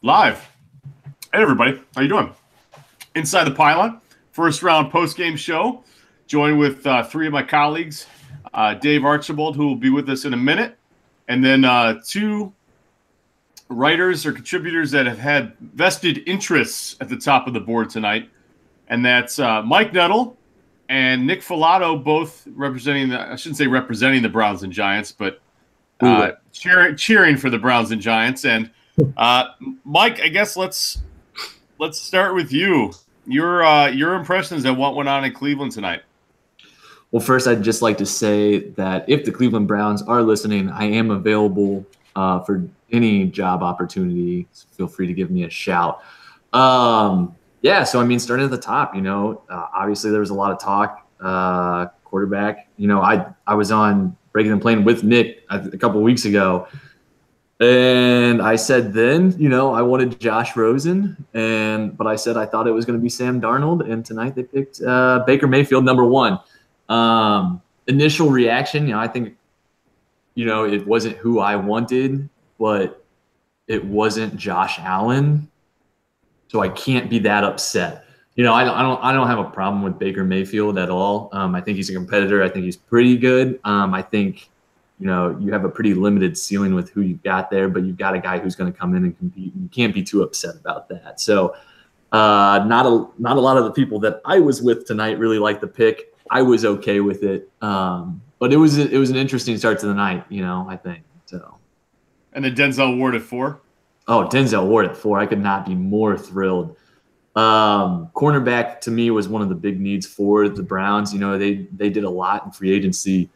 Live. Hey, everybody. How you doing? Inside the Pylon, first round post-game show. Joined with three of my colleagues, Dave Archibald, who will be with us in a minute, and then two writers or contributors that have had vested interests at the top of the board tonight, and that's Mike Nettle and Nick Filato, both representing I shouldn't say representing the Browns and Giants, but cheering for the Browns and Giants. And Mike, I guess let's start with you. Your impressions of what went on in Cleveland tonight. Well, first, I'd just like to say that if the Cleveland Browns are listening, I am available for any job opportunity. So feel free to give me a shout. Yeah, so, I mean, starting at the top, obviously there was a lot of talk, quarterback. I was on Breaking and Playing with Nick a couple of weeks ago, and I said then, I wanted Josh Rosen, but I said I thought it was going to be Sam Darnold, and tonight they picked Baker Mayfield, number one. Initial reaction, I think, it wasn't who I wanted, but it wasn't Josh Allen, so I can't be that upset. I don't have a problem with Baker Mayfield at all. I think he's a competitor. I think he's pretty good. I think, you have a pretty limited ceiling with who you've got there, but you've got a guy who's going to come in and compete. You can't be too upset about that. So not a lot of the people that I was with tonight really liked the pick. I was okay with it. But it was an interesting start to the night, I think. So. And then Denzel Ward at 4? Oh, Denzel Ward at 4. I could not be more thrilled. Cornerback to me was one of the big needs for the Browns. They did a lot in free agency,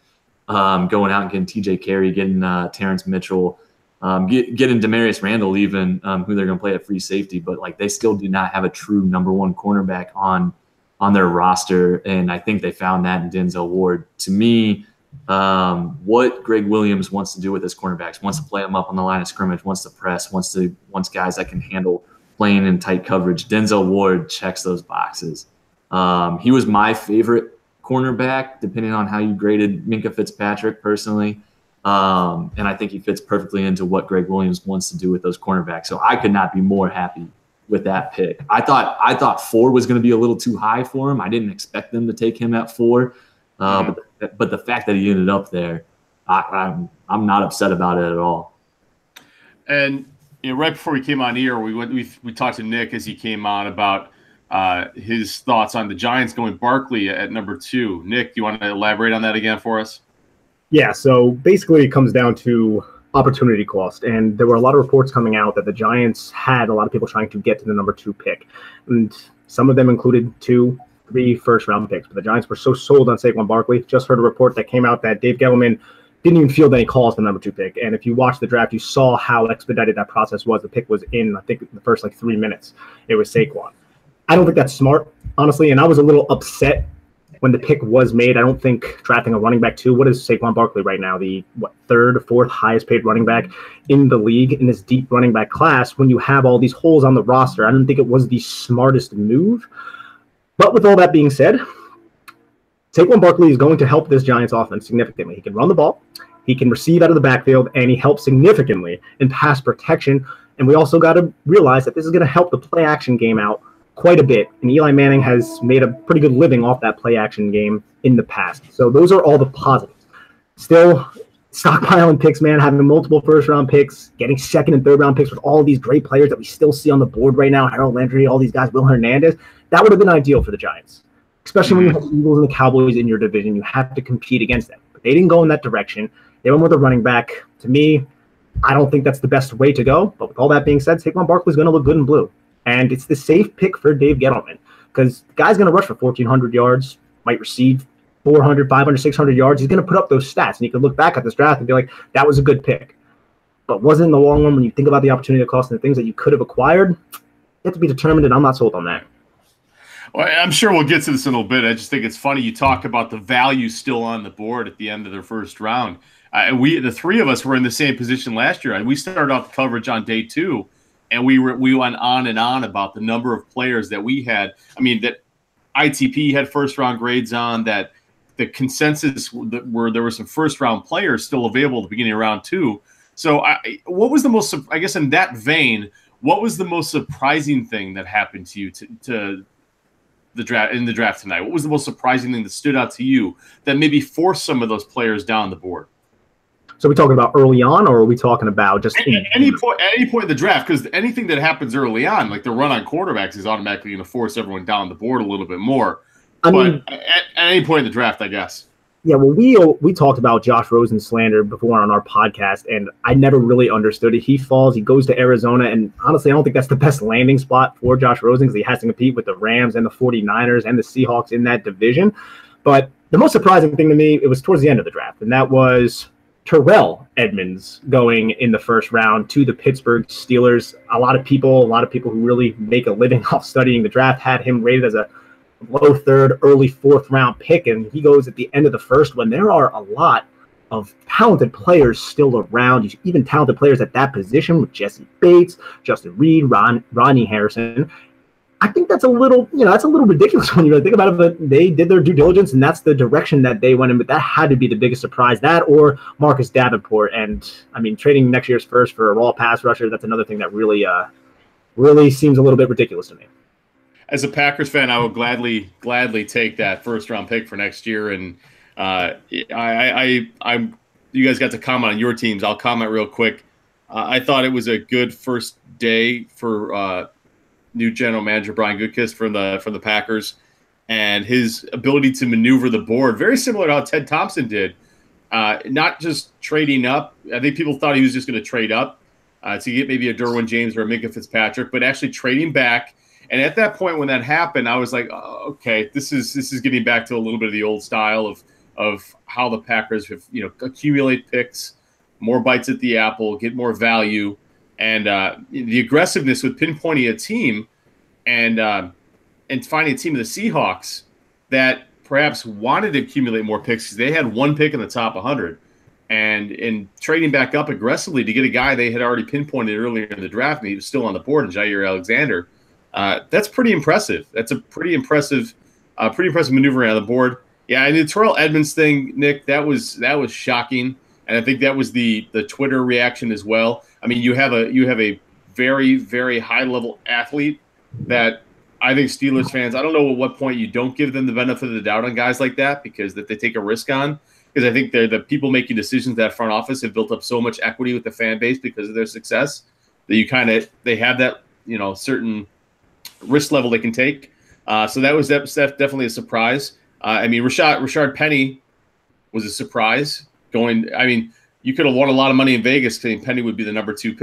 going out and getting TJ Carey, getting Terrence Mitchell, getting Demarius Randall even, who they're going to play at free safety. But they still do not have a true number one cornerback on their roster, and I think they found that in Denzel Ward. To me, what Greg Williams wants to do with his cornerbacks, wants to play them up on the line of scrimmage, wants to press, wants guys that can handle playing in tight coverage. Denzel Ward checks those boxes. He was my favorite cornerback, depending on how you graded Minkah Fitzpatrick personally. And I think he fits perfectly into what Greg Williams wants to do with those cornerbacks. So I could not be more happy with that pick. I thought 4 was going to be a little too high for him. I didn't expect them to take him at 4. But the fact that he ended up there, I'm not upset about it at all. And right before we came on here, we talked to Nick as he came on about his thoughts on the Giants going Barkley at number 2. Nick, do you want to elaborate on that again for us? Yeah, so basically it comes down to opportunity cost, and there were a lot of reports coming out that the Giants had a lot of people trying to get to the number 2 pick, and some of them included 2-3 first-round picks. But the Giants were so sold on Saquon Barkley. Just heard a report that came out that Dave Gettleman didn't even field any calls for the number 2 pick. And if you watched the draft, you saw how expedited that process was. The pick was in, I think, the first 3 minutes. It was Saquon. I don't think that's smart, honestly, and I was a little upset when the pick was made. I don't think drafting a running back 2, what is Saquon Barkley right now? The 3rd or 4th highest paid running back in the league in this deep running back class. When you have all these holes on the roster, I don't think it was the smartest move. But with all that being said, Saquon Barkley is going to help this Giants offense significantly. He can run the ball, he can receive out of the backfield, and he helps significantly in pass protection. And we also got to realize that this is going to help the play action game out quite a bit, and Eli Manning has made a pretty good living off that play action game in the past. So those are all the positives. Still, stockpiling picks, man, having multiple first-round picks, getting second and third-round picks with all these great players that we still see on the board right now, Harold Landry, all these guys, Will Hernandez, that would have been ideal for the Giants. Especially when you have the Eagles and the Cowboys in your division, you have to compete against them. But they didn't go in that direction. They went with a running back. To me, I don't think that's the best way to go. But with all that being said, Saquon Barkley is going to look good in blue. And it's the safe pick for Dave Gettleman because the guy's going to rush for 1,400 yards, might receive 400, 500, 600 yards. He's going to put up those stats. And you can look back at this draft and be like, that was a good pick. But wasn't in the long run when you think about the opportunity cost and the things that you could have acquired, you have to be determined, and I'm not sold on that. Well, I'm sure we'll get to this in a little bit. I just think it's funny you talk about the value still on the board at the end of their first round. The three of us were in the same position last year. We started off the coverage on day 2. And we went on and on about the number of players that we had. I mean, that ITP had first-round grades on, that the consensus were there were some first-round players still available at the beginning of round 2. So what was the most, I guess in that vein, what was the most surprising thing that happened to you to the draft tonight? What was the most surprising thing that stood out to you that maybe forced some of those players down the board? So are we talking about early on, or are we talking about just any point in the draft? Because anything that happens early on, like the run on quarterbacks, is automatically going to force everyone down the board a little bit more. I mean, at any point in the draft, I guess. Yeah, well, we talked about Josh Rosen slander before on our podcast, and I never really understood it. He falls, he goes to Arizona, and honestly, I don't think that's the best landing spot for Josh Rosen because he has to compete with the Rams and the 49ers and the Seahawks in that division. But the most surprising thing to me, it was towards the end of the draft, and that was Terrell Edmunds going in the first round to the Pittsburgh Steelers. A lot of people who really make a living off studying the draft had him rated as a low third, early fourth round pick, and he goes at the end of the first when there are a lot of talented players still around, even talented players at that position with Jesse Bates, Justin Reed, Rodney Harrison. I think that's a little ridiculous when you really think about it, but they did their due diligence, and that's the direction that they went in. But that had to be the biggest surprise, that or Marcus Davenport. And, I mean, trading next year's first for a raw pass rusher, that's another thing that really seems a little bit ridiculous to me. As a Packers fan, I would gladly take that first-round pick for next year. And you guys got to comment on your teams. I'll comment real quick. I thought it was a good first day for new general manager Brian Gutekunst from the Packers, and his ability to maneuver the board, very similar to how Ted Thompson did. Not just trading up. I think people thought he was just going to trade up to get maybe a Derwin James or a Minka Fitzpatrick, but actually trading back. And at that point when that happened, I was like, oh, okay, this is getting back to a little bit of the old style of how the Packers have, accumulate picks, more bites at the apple, get more value. And the aggressiveness with pinpointing a team and finding a team of the Seahawks that perhaps wanted to accumulate more picks because they had one pick in the top 100. And in trading back up aggressively to get a guy they had already pinpointed earlier in the draft, and he was still on the board, in Jair Alexander, that's pretty impressive. That's a pretty impressive maneuver on the board. Yeah, and the Terrell Edmunds thing, Nick, that was shocking. And I think that was the Twitter reaction as well. I mean, you have a very, very high level athlete that I think Steelers fans, I don't know at what point you don't give them the benefit of the doubt on guys like that because that they take a risk on. Because I think they're the people making decisions, that front office have built up so much equity with the fan base because of their success that they have that, certain risk level they can take. So that's definitely a surprise. I mean, Rashard Penny was a surprise. You could have won a lot of money in Vegas saying Penny would be the number 2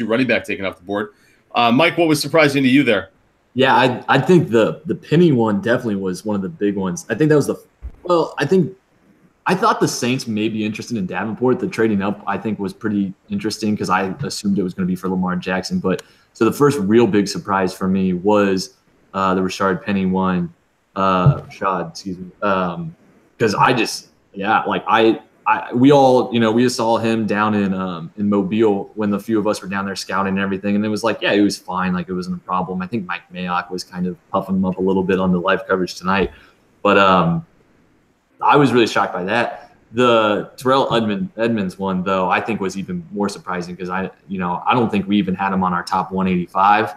running back taken off the board. Mike, what was surprising to you there? Yeah, I think the Penny one definitely was one of the big ones. I think that was I thought the Saints may be interested in Davenport. The trading up, I think, was pretty interesting because I assumed it was going to be for Lamar Jackson. But so the first real big surprise for me was the Rashard Penny one. Because we just saw him down in Mobile when the few of us were down there scouting and everything, and it was like, yeah, it was fine, like it wasn't a problem. I think Mike Mayock was kind of puffing him up a little bit on the live coverage tonight, but I was really shocked by that. The Terrell Edmunds one, though, I think was even more surprising because I don't think we even had him on our top 185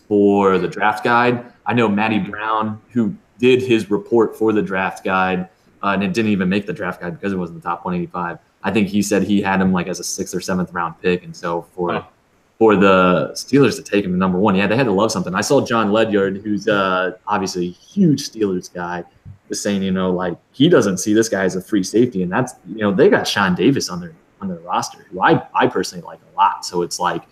for the draft guide. I know Matty Brown, who did his report for the draft guide, and it didn't even make the draft guide because it wasn't the top 185. I think he said he had him like as a 6th or 7th round pick, and so for the Steelers to take him to number 1, yeah, they had to love something. I saw John Ledyard, who's obviously a huge Steelers guy, was saying, he doesn't see this guy as a free safety, and that's they got Sean Davis on their roster, who I personally like a lot. So it's like,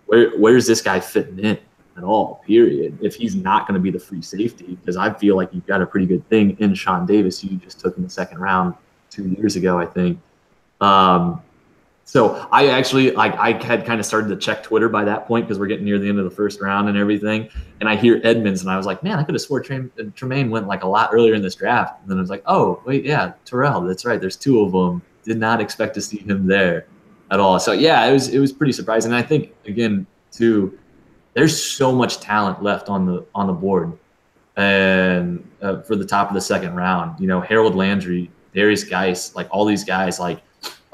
where's this guy fitting in at all, period, if he's not going to be the free safety? Because I feel like you've got a pretty good thing in Sean Davis, who you just took in the 2nd round 2 years ago, I think. So I actually, I had kind of started to check Twitter by that point because we're getting near the end of the 1st round and everything. And I hear Edmunds, and I was like, man, I could have swore Tremaine went like a lot earlier in this draft. And then I was like, oh, wait, yeah, Terrell, that's right. There's 2 of them. Did not expect to see him there at all. So, yeah, it was pretty surprising. And I think, again, too, there's so much talent left on the board, and for the top of the 2nd round, Harold Landry, Darius Geis, like all these guys, like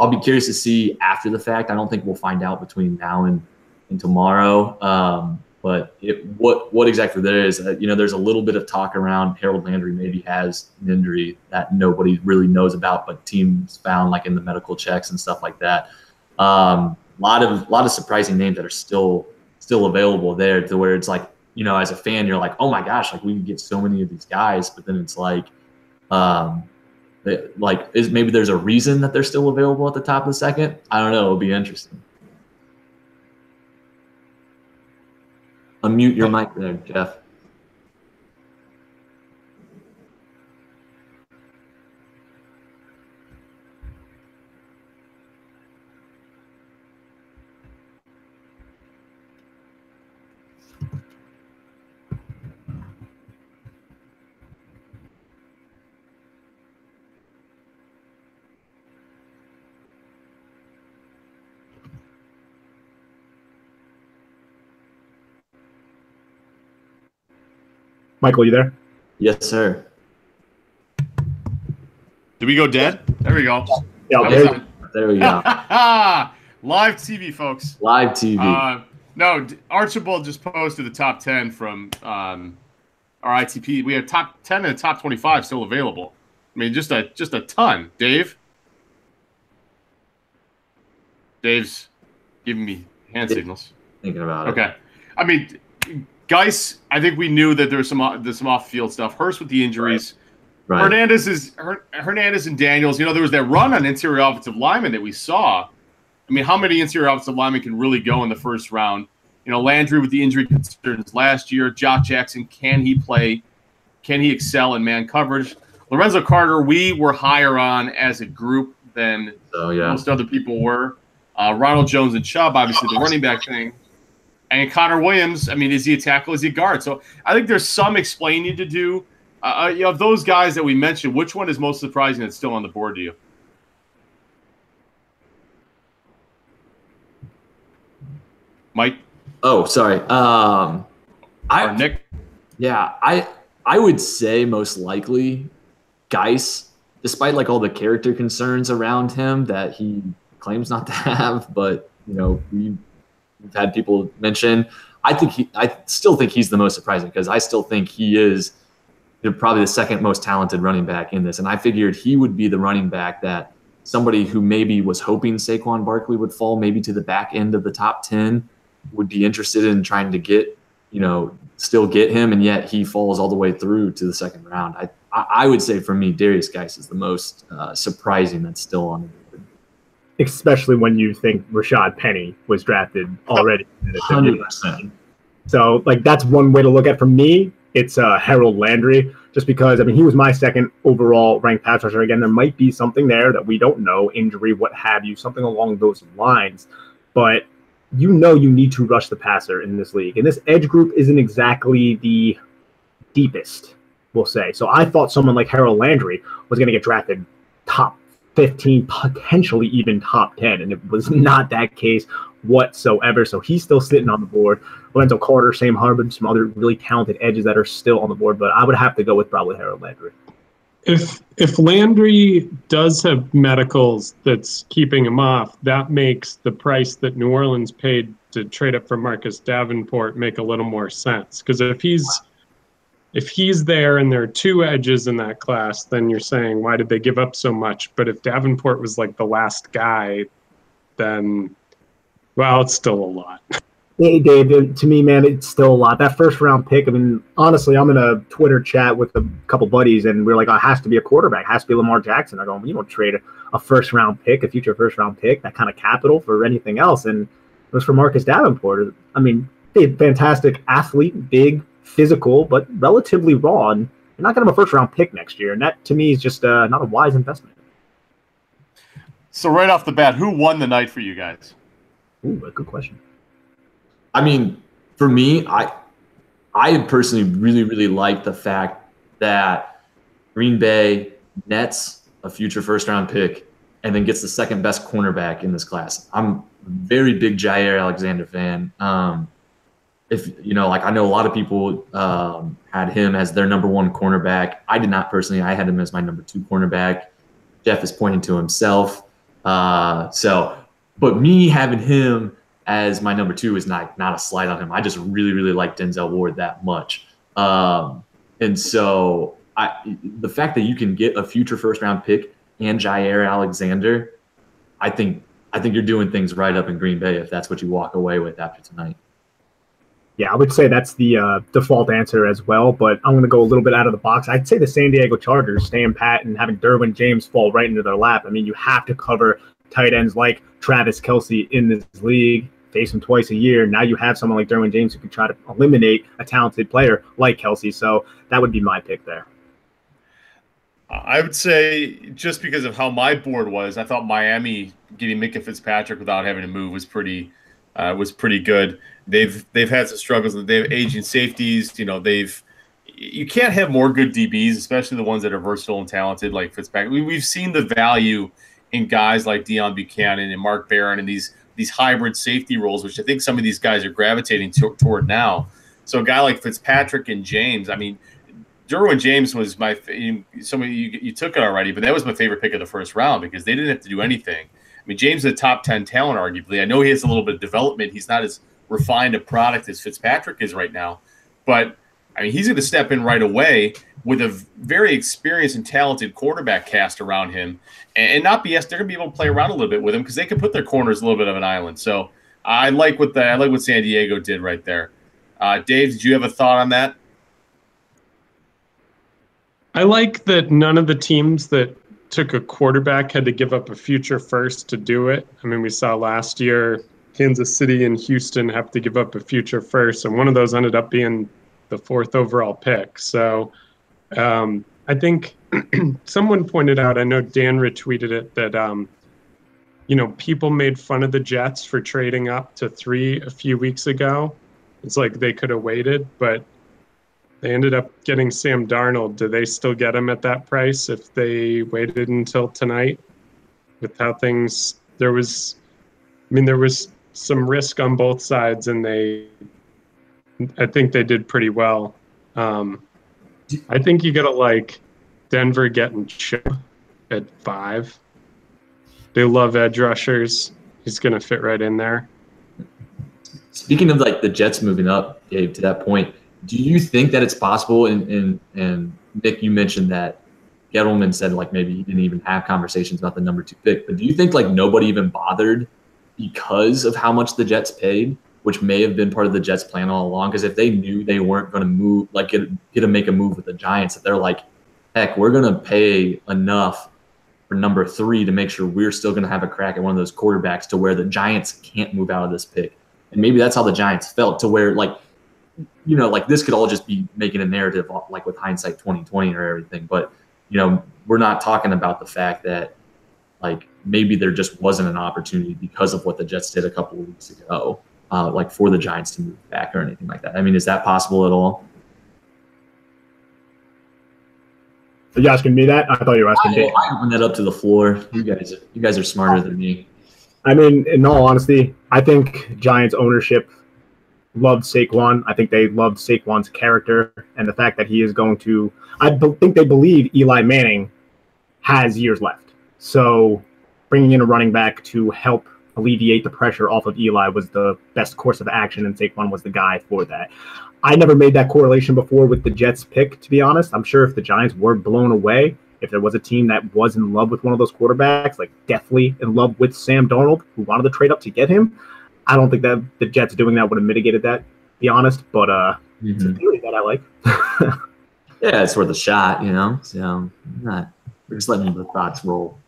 I'll be curious to see after the fact. I don't think we'll find out between now and and tomorrow. But what exactly there is, there's a little bit of talk around Harold Landry maybe has an injury that nobody really knows about, but teams found like in the medical checks and stuff like that. A lot of surprising names that are still available there, to where it's like, as a fan, you're like, oh my gosh, like we can get so many of these guys, but then it's like, maybe there's a reason that they're still available at the top of the second. I don't know. It'll be interesting. Unmute your mic there, Jeff. Michael, you there? Yes, sir. Did we go dead? There we go. Yeah, there we go. Live TV, folks. Live TV. No, Archibald just posted the top 10 from our ITP. We have top 10 and top 25 still available. I mean, just a ton. Dave's giving me hand signals. Thinking about it. Okay. I mean, Geis, I think we knew that there's some off-field stuff. Hurst with the injuries. Right. Hernandez and Daniels. There was that run on interior offensive linemen that we saw. I mean, how many interior offensive linemen can really go in the first round? Landry with the injury concerns last year. Josh Jackson, can he play? Can he excel in man coverage? Lorenzo Carter, we were higher on as a group than most other people were. Ronald Jones and Chubb, obviously the running back thing. And Connor Williams, I mean, is he a tackle? Is he a guard? So I think there's some explaining to do. Of those guys that we mentioned, which one is most surprising that's still on the board to you? Mike? Oh, sorry. Or Nick? Yeah, I would say most likely Geis, despite like all the character concerns around him that he claims not to have, but we've had people mention. I still think he's the most surprising, because I still think he is probably the second most talented running back in this. And I figured he would be the running back that somebody who maybe was hoping Saquon Barkley would fall maybe to the back end of the top 10 would be interested in trying to get, still get him. And yet he falls all the way through to the second round. I would say for me, Darius Geis is the most surprising that's still on the board. Especially when you think Rashad Penny was drafted already. 100%. So, that's one way to look at it. For me, it's Harold Landry, just because, he was my second overall ranked pass rusher. Again, there might be something there that we don't know, injury, what have you, something along those lines. But you need to rush the passer in this league. And this edge group isn't exactly the deepest, we'll say. So I thought someone like Harold Landry was going to get drafted top 15, potentially even top 10, and it was not that case whatsoever. So he's still sitting on the board. Lorenzo Carter, Sam Hubbard, some other really talented edges that are still on the board, but I would have to go with probably Harold Landry. If Landry does have medicals that's keeping him off, that makes the price that New Orleans paid to trade up for Marcus Davenport make a little more sense. Because if he's there and there are two edges in that class, then you're saying, why did they give up so much? But if Davenport was like the last guy, then, well, it's still a lot. Hey, Dave, to me, man, it's still a lot. That first round pick, honestly, I'm in a Twitter chat with a couple buddies, and we're like, oh, it has to be a quarterback. It has to be Lamar Jackson. I go, you don't trade a first round pick, a future first round pick, that kind of capital for anything else. And it was for Marcus Davenport. Fantastic athlete, big, physical, but relatively raw. And you're not going to have a first round pick next year. And that, to me, is just not a wise investment. So right off the bat, who won the night for you guys? Ooh, a good question. For me, I personally really, really like the fact that Green Bay nets a future first-round pick and then gets the second best cornerback in this class. I'm a very big Jair Alexander fan. I know a lot of people had him as their number one cornerback. I did not personally. I had him as my number two cornerback. Jeff is pointing to himself. But me having him as my number 2 is not a slight on him. I just really, really like Denzel Ward that much. And so the fact that you can get a future first-round pick and Jair Alexander, I think you're doing things right up in Green Bay if that's what you walk away with after tonight. Yeah, I would say that's the default answer as well, but I'm going to go a little bit out of the box. I'd say the San Diego Chargers staying pat and having Derwin James fall right into their lap. I mean, you have to cover tight ends like Travis Kelce in this league, face him twice a year. Now you have someone like Derwin James who can try to eliminate a talented player like Kelce, so that would be my pick there. I would say just because of how my board was, I thought Miami getting Minkah Fitzpatrick without having to move was pretty good. They've had some struggles. They have aging safeties. You can't have more good DBs, especially the ones that are versatile and talented like Fitzpatrick. We've seen the value in guys like Deion Buchanan and Mark Barron and these hybrid safety roles, which I think some of these guys are gravitating toward now. So a guy like Fitzpatrick and James, I mean, Derwin James was some of you took it already, but that was my favorite pick of the first round because they didn't have to do anything. I mean, James is a top 10 talent, arguably. I know he has a little bit of development. He's not as refined a product as Fitzpatrick is right now. But, I mean, he's going to step in right away with a very experienced and talented quarterback cast around him and not BS. They're going to be able to play around a little bit with him because they can put their corners a little bit of an island. So I like what San Diego did right there. Dave, did you have a thought on that? I like that none of the teams that took a quarterback had to give up a future first to do it. I mean, we saw last year Kansas City and Houston have to give up a future first, and one of those ended up being the 4th overall pick. So I think someone pointed out, I know Dan retweeted it, that people made fun of the Jets for trading up to 3 a few weeks ago. It's like they could have waited, but they ended up getting Sam Darnold. Do they still get him at that price if they waited until tonight? With how there was some risk on both sides, and I think they did pretty well. I think you got to like Denver getting Chip at 5. They love edge rushers. He's going to fit right in there. Speaking of like the Jets moving up, Dave, to that point, do you think that it's possible? And Nick, you mentioned that Gettleman said like maybe he didn't even have conversations about the number 2 pick. But do you think like nobody even bothered because of how much the Jets paid, which may have been part of the Jets' plan all along? Because if they knew they weren't going to move, like get to make a move with the Giants, if they're like, heck, we're going to pay enough for number 3 to make sure we're still going to have a crack at one of those quarterbacks to where the Giants can't move out of this pick. And maybe that's how the Giants felt, to where like, like this could all just be making a narrative like with hindsight 2020 or everything. But, we're not talking about the fact that like maybe there just wasn't an opportunity because of what the Jets did a couple of weeks ago, like for the Giants to move back or anything like that. I mean, is that possible at all? Are you asking me that? I thought you were asking me. I open that up to the floor. You guys are smarter than me. I mean, in all honesty, I think Giants ownership loved Saquon. I think they loved Saquon's character and the fact that he is going to – I think they believe Eli Manning has years left. So bringing in a running back to help alleviate the pressure off of Eli was the best course of action, and Saquon was the guy for that. I never made that correlation before with the Jets pick, to be honest. I'm sure if the Giants were blown away, if there was a team that was in love with one of those quarterbacks, like deathly in love with Sam Darnold, who wanted to trade up to get him, I don't think that the Jets doing that would have mitigated that, to be honest. But it's a theory that I like. Yeah, it's worth a shot, So we're just letting the thoughts roll.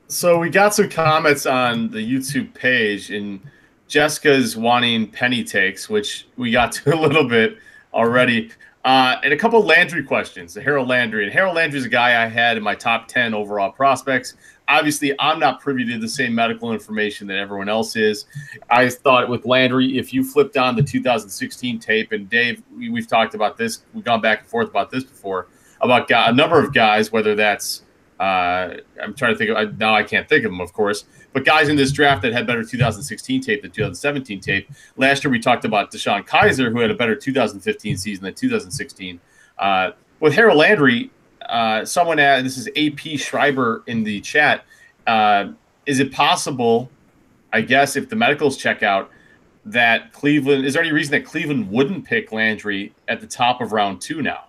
So we got some comments on the YouTube page, and Jessica's wanting penny takes, which we got to a little bit already. And a couple of Landry questions. Harold Landry. And Harold Landry is a guy I had in my top 10 overall prospects. Obviously, I'm not privy to the same medical information that everyone else is. I thought with Landry, if you flipped on the 2016 tape, and Dave, we've talked about this. We've gone back and forth about this before, about a number of guys, whether that's I'm trying to think of, now I can't think of them, of course, but guys in this draft that had better 2016 tape than 2017 tape. Last year we talked about Deshaun Kaiser, who had a better 2015 season than 2016. With Harold Landry, someone asked, this is AP Schreiber in the chat, is it possible I guess if the medicals check out, that Cleveland – is there any reason that Cleveland wouldn't pick Landry at the top of round 2 now?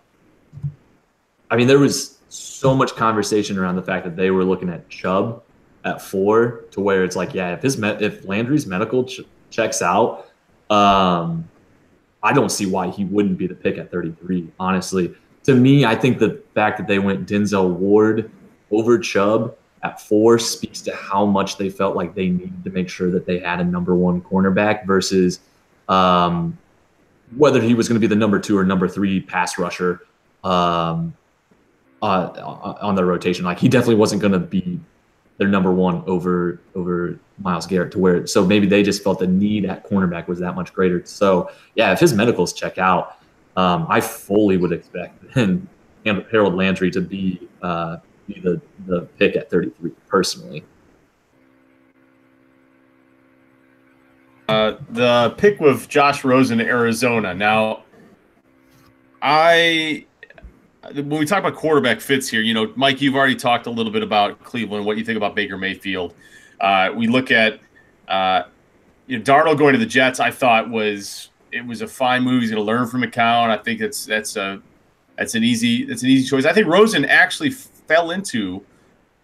I mean, there was so much conversation around the fact that they were looking at Chubb at 4, to where it's like, yeah, if Landry's medical checks out, I don't see why he wouldn't be the pick at 33, honestly. To me, I think the fact that they went Denzel Ward over Chubb at 4 speaks to how much they felt like they needed to make sure that they had a number 1 cornerback versus whether he was going to be the number 2 or number 3 pass rusher on their rotation. Like, he definitely wasn't going to be their number 1 over Myles Garrett, to where, so maybe they just felt the need at cornerback was that much greater. So yeah, if his medicals check out, I fully would expect Harold Landry to be the pick at 33 personally. The pick with Josh Rosen to Arizona. Now, when we talk about quarterback fits here, Mike, you've already talked a little bit about Cleveland, what you think about Baker Mayfield. We look at Darnold going to the Jets. I thought it was a fine move. He's going to learn from McCown. I think that's an easy choice. I think Rosen actually fell into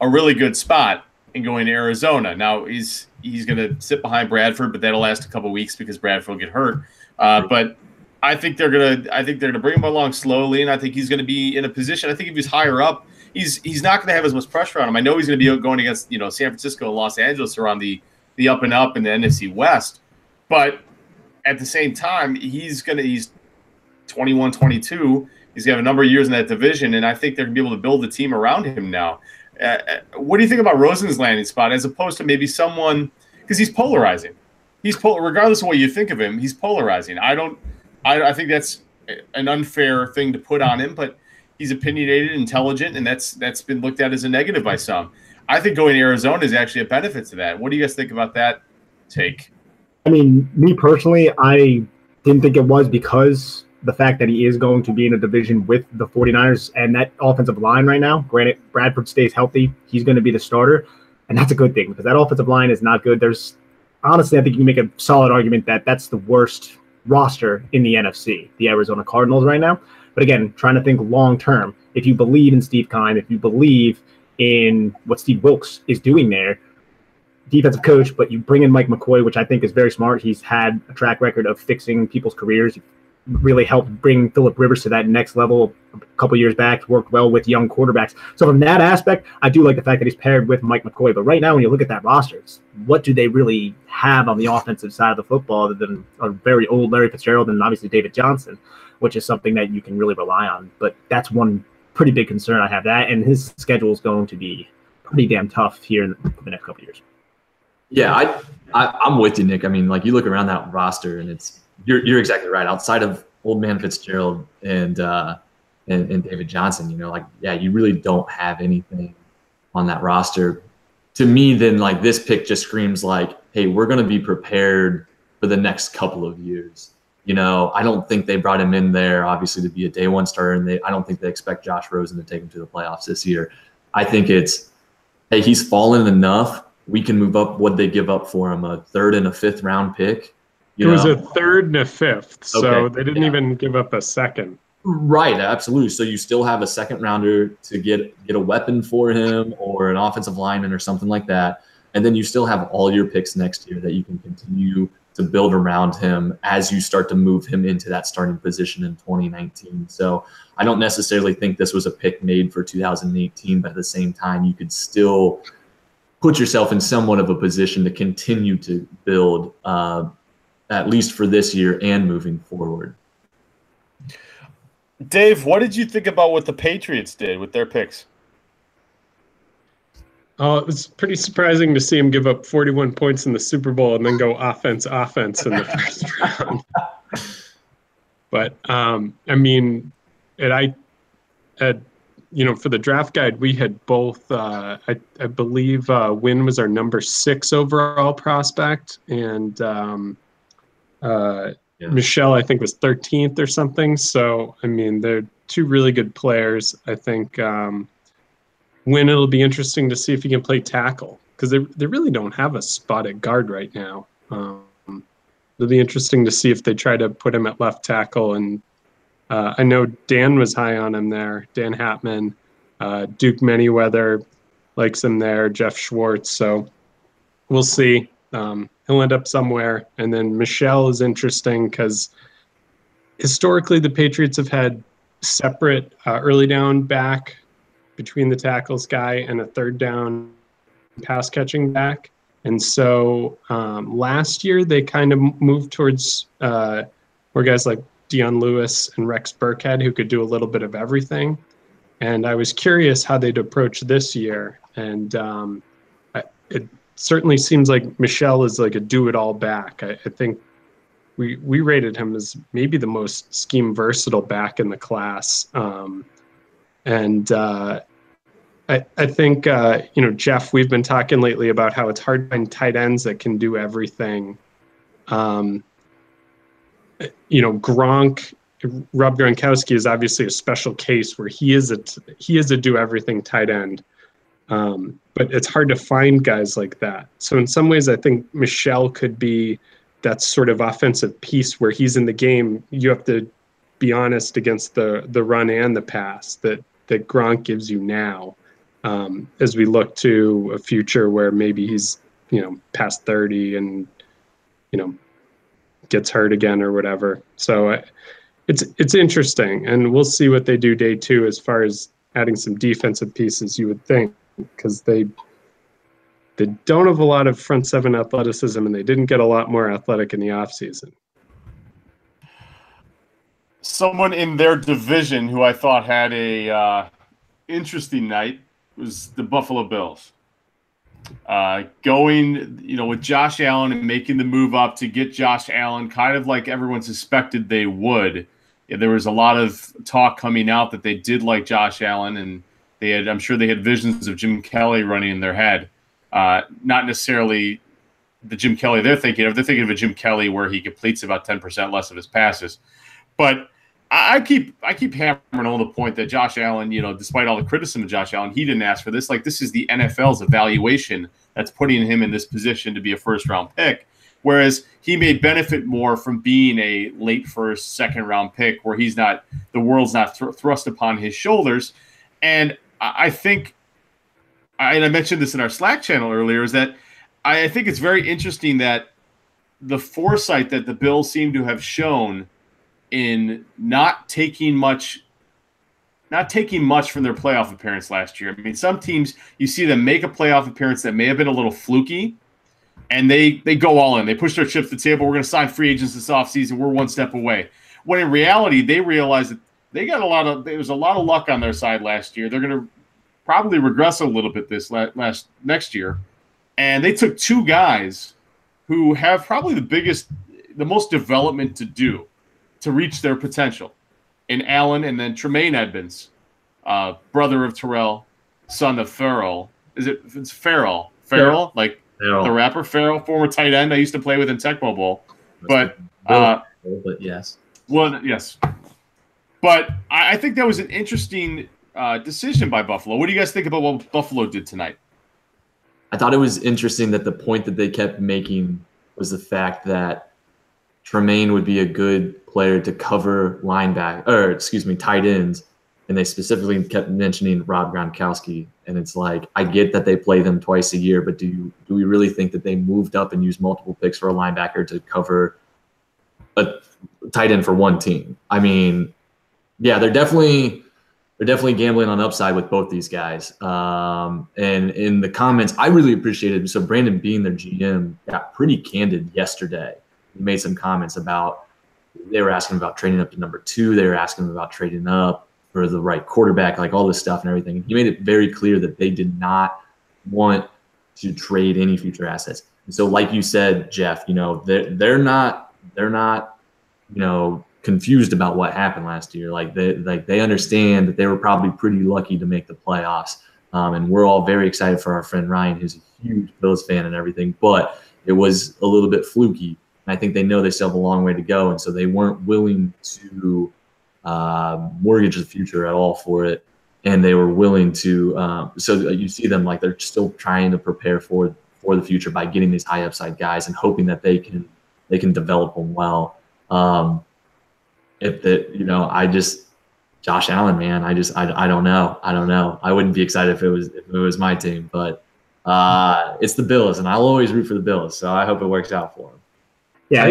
a really good spot in going to Arizona. Now he's going to sit behind Bradford, but that'll last a couple of weeks because Bradford will get hurt. But I think they're gonna bring him along slowly, and I think he's going to be in a position. I think if he's higher up, he's not going to have as much pressure on him. I know he's going to be going against San Francisco and Los Angeles around the up and up in the NFC West, but at the same time, he's 21, 22. He's going to have a number of years in that division, and I think they're going to be able to build the team around him now. What do you think about Rosen's landing spot as opposed to maybe someone – because he's polarizing. Regardless of what you think of him, he's polarizing. I think that's an unfair thing to put on him, but he's opinionated, intelligent, and that's been looked at as a negative by some. I think going to Arizona is actually a benefit to that. What do you guys think about that take? I mean, me personally, I didn't think it was because the fact that he is going to be in a division with the 49ers and that offensive line right now. Granted, Bradford stays healthy. He's going to be the starter, and that's a good thing because that offensive line is not good. Honestly, I think you can make a solid argument that that's the worst roster in the NFC, the Arizona Cardinals right now. But again, trying to think long term, if you believe in Steve Keim, if you believe in what Steve Wilkes is doing there, defensive coach, but you bring in Mike McCoy, which I think is very smart. He's had a track record of fixing people's careers. He really helped bring Phillip Rivers to that next level a couple years back, worked well with young quarterbacks. So from that aspect, I do like the fact that he's paired with Mike McCoy. But right now, when you look at that roster, what do they really have on the offensive side of the football other than a very old Larry Fitzgerald and obviously David Johnson, which is something that you can really rely on. But that's one pretty big concern I have, that, and his schedule is going to be pretty damn tough here for the next couple of years. Yeah, I'm with you, Nick. I mean, like, you look around that roster, and you're exactly right. Outside of old man Fitzgerald and David Johnson, you really don't have anything on that roster. To me, then, like, this pick just screams like, hey, we're going to be prepared for the next couple of years. I don't think they brought him in there, obviously, to be a day one starter, and I don't think they expect Josh Rosen to take him to the playoffs this year. I think it's, hey, he's fallen enough. We can move up. What'd they give up for him? A 3rd and a 5th round pick? It was a 3rd and a 5th, so they didn't even give up a 2nd. Right, absolutely. So you still have a 2nd rounder to get a weapon for him or an offensive lineman or something like that. And then you still have all your picks next year that you can continue to build around him as you start to move him into that starting position in 2019. So I don't necessarily think this was a pick made for 2018, but at the same time, you could still put yourself in somewhat of a position to continue to build, at least for this year and moving forward. Dave, what did you think about what the Patriots did with their picks? Oh, it was pretty surprising to see him give up 41 points in the Super Bowl and then go offense in the first round. But I mean, for the draft guide, we had both. I believe Wynn was our number 6 overall prospect, and Michelle, I think, was 13th or something. So, I mean, they're two really good players. I think Wynn, it'll be interesting to see if he can play tackle. because they really don't have a spot at guard right now. It'll be interesting to see if they try to put him at left tackle. And I know Dan was high on him there, Dan Hatman. Duke Manyweather likes him there, Jeff Schwartz. So we'll see. He'll end up somewhere. And then Michel is interesting because historically the Patriots have had separate early down back between the tackles guy and a third down pass catching back. And so last year they kind of moved towards more guys like Dion Lewis and Rex Burkhead who could do a little bit of everything. And I was curious how they'd approach this year. And it certainly seems like Michel is like a do-it-all back. I think we rated him as maybe the most scheme versatile back in the class. I think, Jeff, we've been talking lately about how it's hard to find tight ends that can do everything. Gronk, Rob Gronkowski is obviously a special case where he is a do everything tight end. But it's hard to find guys like that. So in some ways, I think Michel could be that sort of offensive piece where he's in the game. You have to be honest against the run and the pass that Gronk gives you now. As we look to a future where maybe he's, past 30 and, gets hurt again or whatever. So it's interesting, and we'll see what they do day 2 as far as adding some defensive pieces, you would think, because they don't have a lot of front 7 athleticism, and they didn't get a lot more athletic in the offseason. Someone in their division who I thought had a interesting night was the Buffalo Bills. Going, with Josh Allen and making the move up to get Josh Allen, kind of like everyone suspected they would. Yeah, there was a lot of talk coming out that they did like Josh Allen, and I'm sure they had visions of Jim Kelly running in their head. Not necessarily the Jim Kelly they're thinking of. They're thinking of a Jim Kelly where he completes about 10% less of his passes. But I keep hammering on the point that Josh Allen, despite all the criticism of Josh Allen, he didn't ask for this. Like, this is the NFL's evaluation that's putting him in this position to be a first-round pick, whereas he may benefit more from being a late first, second-round pick where the world's not thrust upon his shoulders. And I think, and I mentioned this in our Slack channel earlier, is that I think it's very interesting that the foresight that the Bills seem to have shown in not taking much from their playoff appearance last year. I mean, some teams, you see them make a playoff appearance that may have been a little fluky, and they go all in. They push their chips to the table. We're going to sign free agents this offseason. We're one step away. When in reality, they realize that there was a lot of luck on their side last year. They're going to probably regress a little bit next year. And they took 2 guys who have probably the most development to do to reach their potential in Allen and then Tremaine Edmonds, brother of Terrell, son of Farrell. It's Farrell? Farrell? Like Farrell. The rapper Farrell, former tight end I used to play with in Tecmo Bowl. But yes. Well, yes. But I think that was an interesting decision by Buffalo. What do you guys think about what Buffalo did tonight? I thought it was interesting that the point that they kept making was the fact that Tremaine would be a good player to cover tight ends, and they specifically kept mentioning Rob Gronkowski. And it's like, I get that they play them twice a year, but do we really think that they moved up and used multiple picks for a linebacker to cover a tight end for one team? I mean, yeah, they're definitely gambling on upside with both these guys. And in the comments, I really appreciated. So Brandon Beane, their GM, got pretty candid yesterday. He made some comments about, they were asking about trading up to number 2. They were asking about trading up for the right quarterback, like all this stuff and everything. And he made it very clear that they did not want to trade any future assets. And so, like you said, Jeff, they're not confused about what happened last year. They understand that they were probably pretty lucky to make the playoffs. And we're all very excited for our friend Ryan, who's a huge Bills fan and everything, but it was a little bit fluky. And I think they know they still have a long way to go. And so they weren't willing to mortgage the future at all for it. and they were willing to. So you see them like they're still trying to prepare for the future by getting these high upside guys and hoping that they can develop them well. Josh Allen, man, I don't know. I wouldn't be excited if it was my team, but it's the Bills, and I'll always root for the Bills. So I hope it works out for them. Yeah,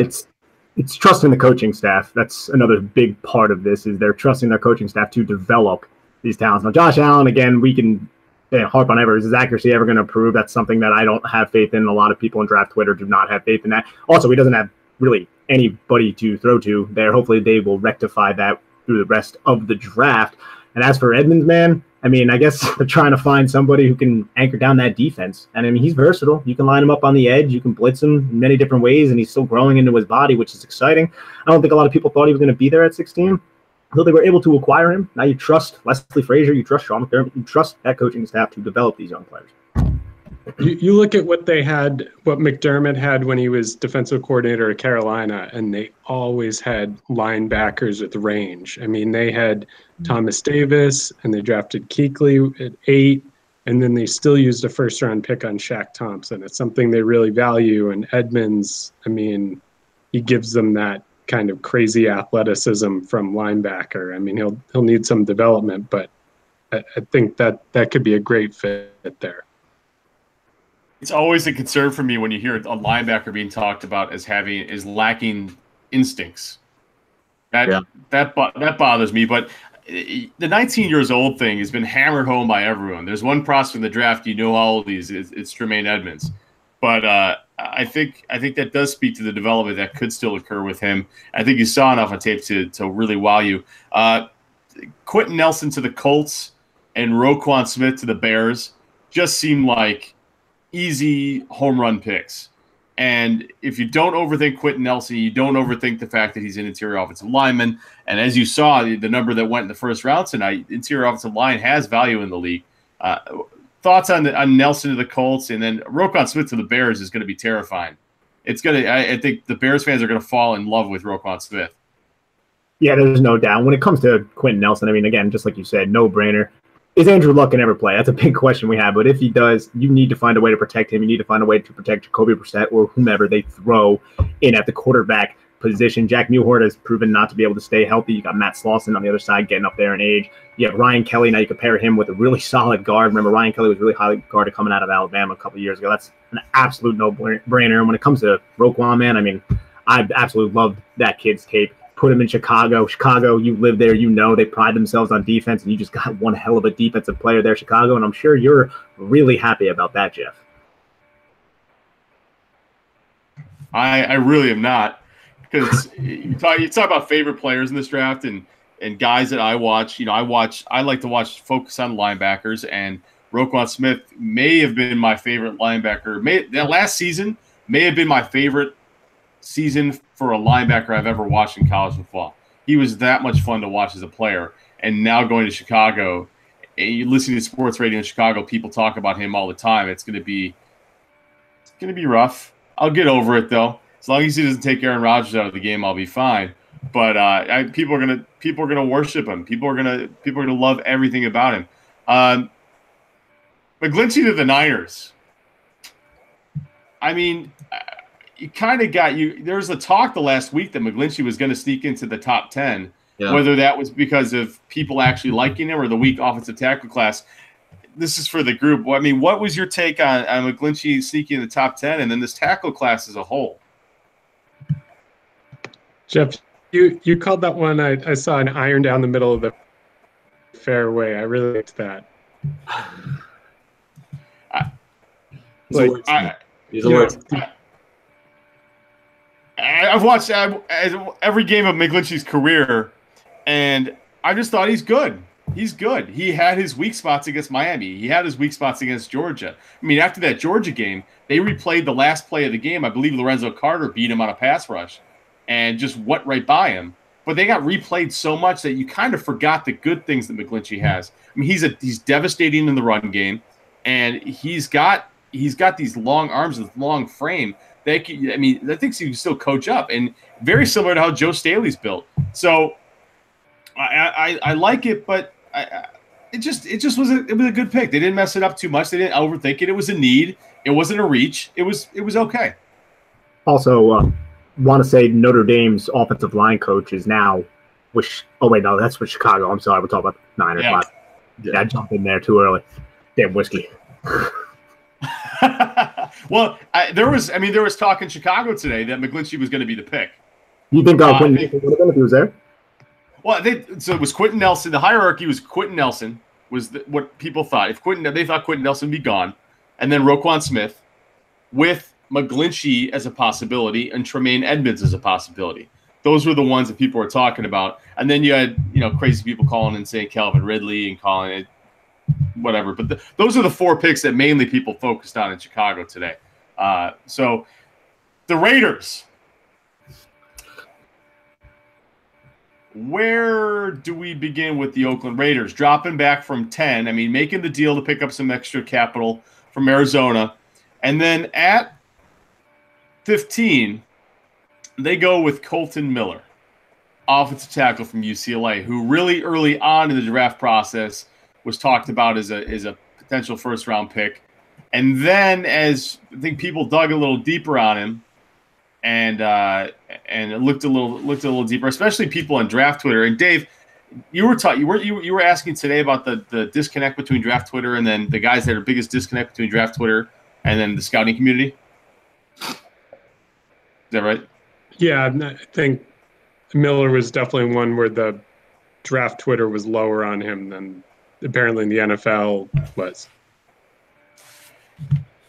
it's trusting the coaching staff. That's another big part of this, is they're trusting their coaching staff to develop these talents. Now, Josh Allen, again, we can harp on ever. Is his accuracy ever going to improve? That's something that I don't have faith in. A lot of people in draft Twitter do not have faith in that. Also, he doesn't have really anybody to throw to there. Hopefully they will rectify that through the rest of the draft. And as for Edmonds, man, I mean, I guess they're trying to find somebody who can anchor down that defense. And I mean, he's versatile. You can line him up on the edge. You can blitz him in many different ways, and he's still growing into his body, which is exciting. I don't think a lot of people thought he was going to be there at 16. Until they were able to acquire him. Now you trust Leslie Frazier, you trust Sean McDermott, you trust that coaching staff to develop these young players. You look at what they had, what McDermott had when he was defensive coordinator at Carolina, and they always had linebackers with range. I mean, they had Thomas Davis, and they drafted Kuechly at 8, and then they still used a first-round pick on Shaq Thompson. It's something they really value, and Edmonds, I mean, he gives them that kind of crazy athleticism from linebacker. I mean, he'll need some development, but I think that could be a great fit there. It's always a concern for me when you hear a linebacker being talked about as lacking instincts. That bothers me. But the 19 years old thing has been hammered home by everyone. There's one prospect in the draft, you know how old he is. It's Tremaine Edmonds. But I think that does speak to the development that could still occur with him. I think you saw enough on tape to really wow you. Quentin Nelson to the Colts and Roquan Smith to the Bears just seem like easy home run picks. And if you don't overthink Quentin Nelson, you don't overthink the fact that he's an interior offensive lineman. And as you saw, the number that went in the first round tonight, interior offensive line has value in the league. Thoughts on Nelson to the Colts, and then Roquan Smith to the Bears is going to be terrifying. I think the Bears fans are going to fall in love with Roquan Smith. Yeah, there's no doubt. When it comes to Quentin Nelson, I mean, again, just like you said, no-brainer. Is Andrew Luck going to ever play? That's a big question we have. But if he does, you need to find a way to protect him. You need to find a way to protect Jacoby Brissett or whomever they throw in at the quarterback position. Jack Newhart has proven not to be able to stay healthy. You got Matt Slauson on the other side getting up there in age. You have Ryan Kelly. Now you compare him with a really solid guard. Remember, Ryan Kelly was really highly guarded coming out of Alabama a couple of years ago. That's an absolute no-brainer. And when it comes to Roquan, man, I mean, I absolutely love that kid's tape. Put him in Chicago. Chicago, you live there, you know they pride themselves on defense, and you just got one hell of a defensive player there, Chicago, and I'm sure you're really happy about that, Jeff. I really am not, because you talk about favorite players in this draft and guys that I watch. You know, I like to focus on linebackers, and Roquan Smith may have been my favorite linebacker. That last season may have been my favorite season for a linebacker I've ever watched in college football. He was that much fun to watch as a player. And now going to Chicago, and you listen to sports radio in Chicago, people talk about him all the time. It's going to be rough. I'll get over it though. As long as he doesn't take Aaron Rodgers out of the game, I'll be fine. But people are gonna worship him. People are gonna love everything about him. McGlinchey to the Niners. I mean, you kind of got you. There was a talk the last week that McGlinchey was going to sneak into the top 10, whether that was because of people actually liking him or the weak offensive tackle class. This is for the group. I mean, what was your take on McGlinchey sneaking in the top 10 and then this tackle class as a whole? Jeff, you called that one. I saw an iron down the middle of the fairway. I really liked that. I've watched every game of McGlinchey's career, and I just thought he's good. He's good. He had his weak spots against Miami. He had his weak spots against Georgia. I mean, after that Georgia game, they replayed the last play of the game. I believe Lorenzo Carter beat him on a pass rush and just went right by him. But they got replayed so much that you kind of forgot the good things that McGlinchey has. I mean, he's devastating in the run game, and he's got these long arms with long frame. I think he can still coach up, and very similar to how Joe Staley's built. So I like it, but it just was a good pick. They didn't mess it up too much. They didn't overthink it. It was a need. It wasn't a reach. It was okay. Also, want to say Notre Dame's offensive line coach is now no, that's with Chicago. I'm sorry, we're talking about Niners. Yeah, I jumped in there too early. Damn whiskey. Well, there was talk in Chicago today that McGlinchey was going to be the pick. You think Quentin Nelson would have been if he was there? Well, so it was Quentin Nelson. The hierarchy was Quentin Nelson was what people thought. They thought Quentin Nelson would be gone, and then Roquan Smith with McGlinchey as a possibility and Tremaine Edmonds as a possibility. Those were the ones that people were talking about. And then you had, crazy people calling and saying Calvin Ridley and calling it whatever. But those are the 4 picks that mainly people focused on in Chicago today. So the Raiders. Where do we begin with the Oakland Raiders? Dropping back from 10. I mean, making the deal to pick up some extra capital from Arizona. And then at 15, they go with Kolton Miller, offensive tackle from UCLA, who really early on in the draft process was talked about as a potential first-round pick. And then as I think people dug a little deeper on him and it looked a little deeper, especially people on draft Twitter. And Dave, you were asking today about the disconnect between draft Twitter and then the guys that are biggest disconnect between draft Twitter and then the scouting community. Is that right? Yeah, I think Miller was definitely one where the draft Twitter was lower on him than apparently in the NFL was.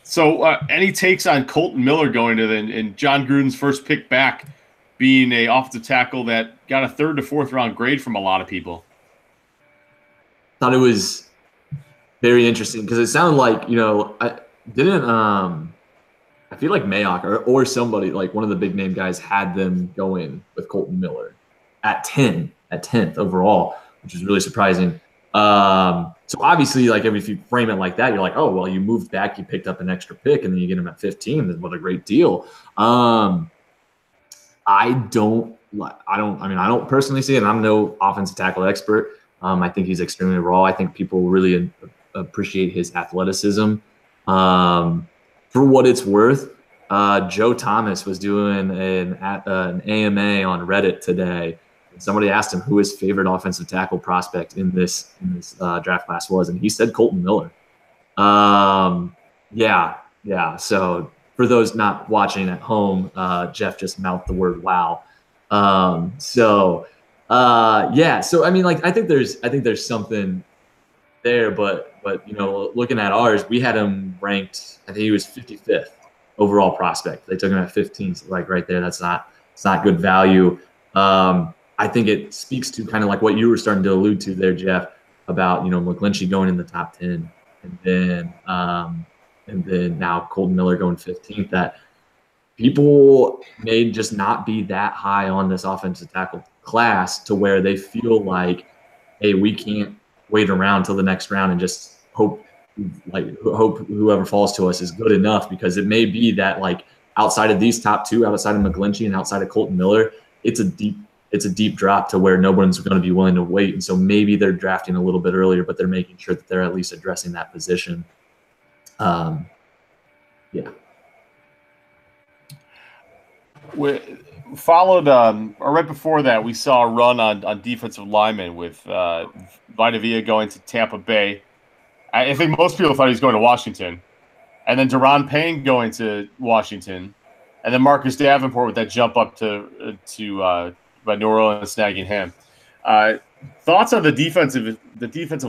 So any takes on Kolton Miller going to and John Gruden's first pick back being a offensive tackle that got a 3rd to 4th round grade from a lot of people? Thought it was very interesting because it sounded like, I feel like Mayock or somebody, like one of the big name guys, had them going with Kolton Miller at 10th overall, which is really surprising. So obviously, like if you frame it like that, you're like, oh, well, you moved back, you picked up an extra pick, and then you get him at 15. Then what a great deal. I don't personally see it. I'm no offensive tackle expert. I think he's extremely raw. I think people really appreciate his athleticism. For what it's worth, Joe Thomas was doing an AMA on Reddit today. And somebody asked him who his favorite offensive tackle prospect in this draft class was, and he said Kolton Miller. Yeah. So for those not watching at home, Jeff just mouthed the word "wow." So I mean, like I think there's something there, but looking at ours, we had him ranked. I think he was 55th overall prospect. They took him at 15. So like right there, it's not good value. I think it speaks to kind of like what you were starting to allude to there, Jeff, about McGlinchey going in the top 10, and then now Kolton Miller going 15th. That people may just not be that high on this offensive tackle class to where they feel like, hey, we can't wait around till the next round and just hope whoever falls to us is good enough, because it may be that like outside of these top 2, outside of McGlinchey and outside of Kolton Miller, it's a deep drop to where no one's going to be willing to wait. And so maybe they're drafting a little bit earlier, but they're making sure that they're at least addressing that position. We followed, or right before that, we saw a run on defensive linemen with Vita Vea going to Tampa Bay. I think most people thought he was going to Washington. And then Deron Payne going to Washington. And then Marcus Davenport with that jump up to by New Orleans snagging him. Thoughts on the defensive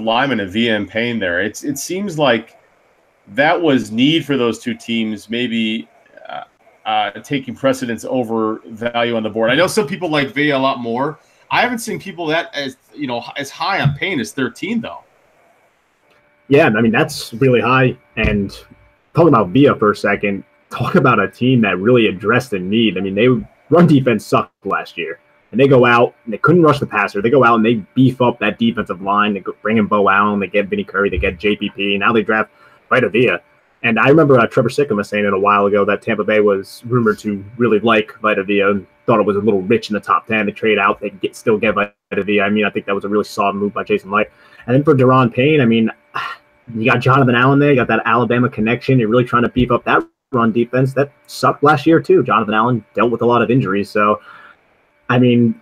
lineman of Vea and Payne there? It seems like that was need for those two teams, maybe taking precedence over value on the board. I know some people like Vea a lot more. I haven't seen people that as high on Payne as 13 though. Yeah, I mean that's really high. And talking about Vea for a second, talk about a team that really addressed the need. I mean, they run defense sucked last year, and they go out and they couldn't rush the passer. They go out and they beef up that defensive line. They bring in Bo Allen, they get Vinny Curry, they get JPP. Now they draft Vita Vea. And I remember Trevor Sikkema was saying it a while ago that Tampa Bay was rumored to really like Vita Vea and thought it was a little rich in the top 10. They trade out, they still get Vita Vea. I mean, I think that was a really solid move by Jason Light. And then for Daron Payne, I mean, you got Jonathan Allen there. You got that Alabama connection. You're really trying to beef up that run defense. That sucked last year, too. Jonathan Allen dealt with a lot of injuries. So, I mean,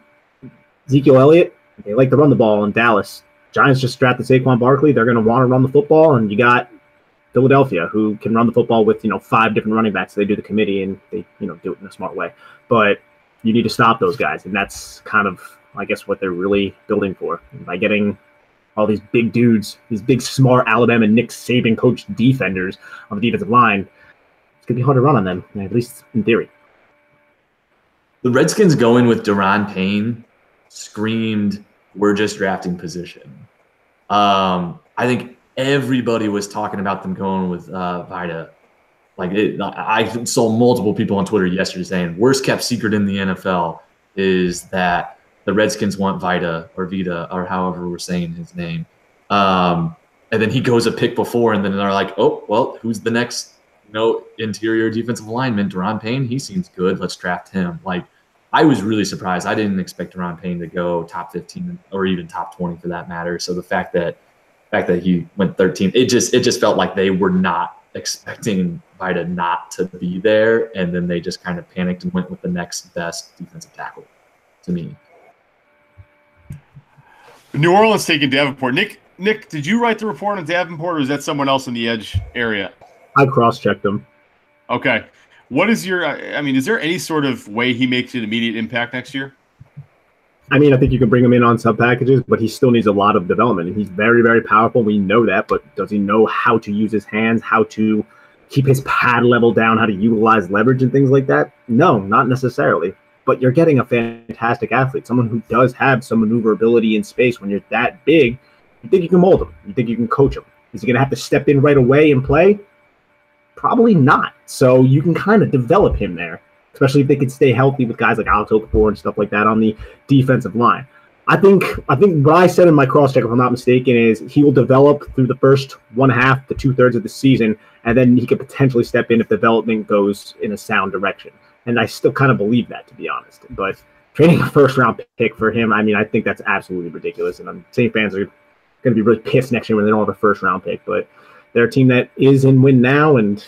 Ezekiel Elliott, they like to run the ball in Dallas. Giants just drafted Saquon Barkley. They're going to want to run the football. And you got Philadelphia, who can run the football with, 5 different running backs. They do the committee, and they, do it in a smart way. But you need to stop those guys. And that's kind of, I guess, what they're really building for. By getting all these big dudes, these big, smart Alabama Nick Saban coached defenders on the defensive line, it's going to be hard to run on them, at least in theory. The Redskins going with Daron Payne screamed, we're just drafting position. I think everybody was talking about them going with Vida. I saw multiple people on Twitter yesterday saying worst kept secret in the NFL is that the Redskins want Vida or however we're saying his name. And then he goes a pick before, and then they're like, oh, well, who's the next interior defensive lineman? Daron Payne, he seems good. Let's draft him. I was really surprised. I didn't expect Daron Payne to go top 15 or even top 20 for that matter. So the fact that he went 13, it just felt like they were not expecting Vida not to be there, and then they just kind of panicked and went with the next best defensive tackle to me. New Orleans taking Davenport. Nick, did you write the report on Davenport, or is that someone else in the edge area? I cross-checked them. Okay. What is your is there any sort of way he makes an immediate impact next year? I think you can bring him in on sub packages, but he still needs a lot of development. And he's very, very powerful. We know that, but does he know how to use his hands, how to keep his pad level down, how to utilize leverage and things like that? No, not necessarily. But you're getting a fantastic athlete, someone who does have some maneuverability in space. When you're that big, you think you can mold him. You think you can coach him. Is he going to have to step in right away and play? Probably not. So you can kind of develop him there, especially if they can stay healthy with guys like Alex Okafor and stuff like that on the defensive line. I think what I said in my cross-check, if I'm not mistaken, is he will develop through the first 1/2 to 2/3 of the season, and then he could potentially step in if development goes in a sound direction. And I still kind of believe that, to be honest. But trading a first-round pick for him, I think that's absolutely ridiculous. And Saint fans are going to be really pissed next year when they don't have a first-round pick. But they're a team that is in win now, and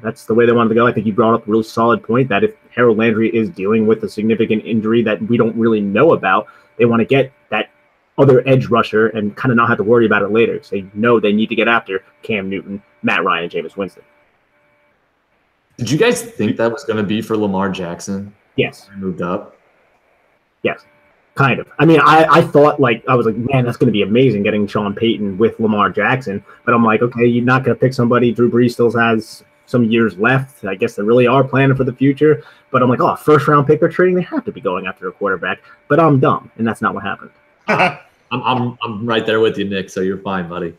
that's the way they wanted to go. I think you brought up a really solid point that if Harold Landry is dealing with a significant injury that we don't really know about, they want to get that other edge rusher and kind of not have to worry about it later. So they know they need to get after Cam Newton, Matt Ryan, and Jameis Winston. Did you guys think that was going to be for Lamar Jackson? Yes. Moved up? Yes. Kind of. I thought, I was like, man, that's going to be amazing getting Sean Payton with Lamar Jackson. But I'm like, okay, you're not going to pick somebody. Drew Brees still has some years left. I guess they really are planning for the future. But I'm like, oh, first-round pick they're trading, they have to be going after a quarterback. But I'm dumb, and that's not what happened. I'm right there with you, Nick, so you're fine, buddy.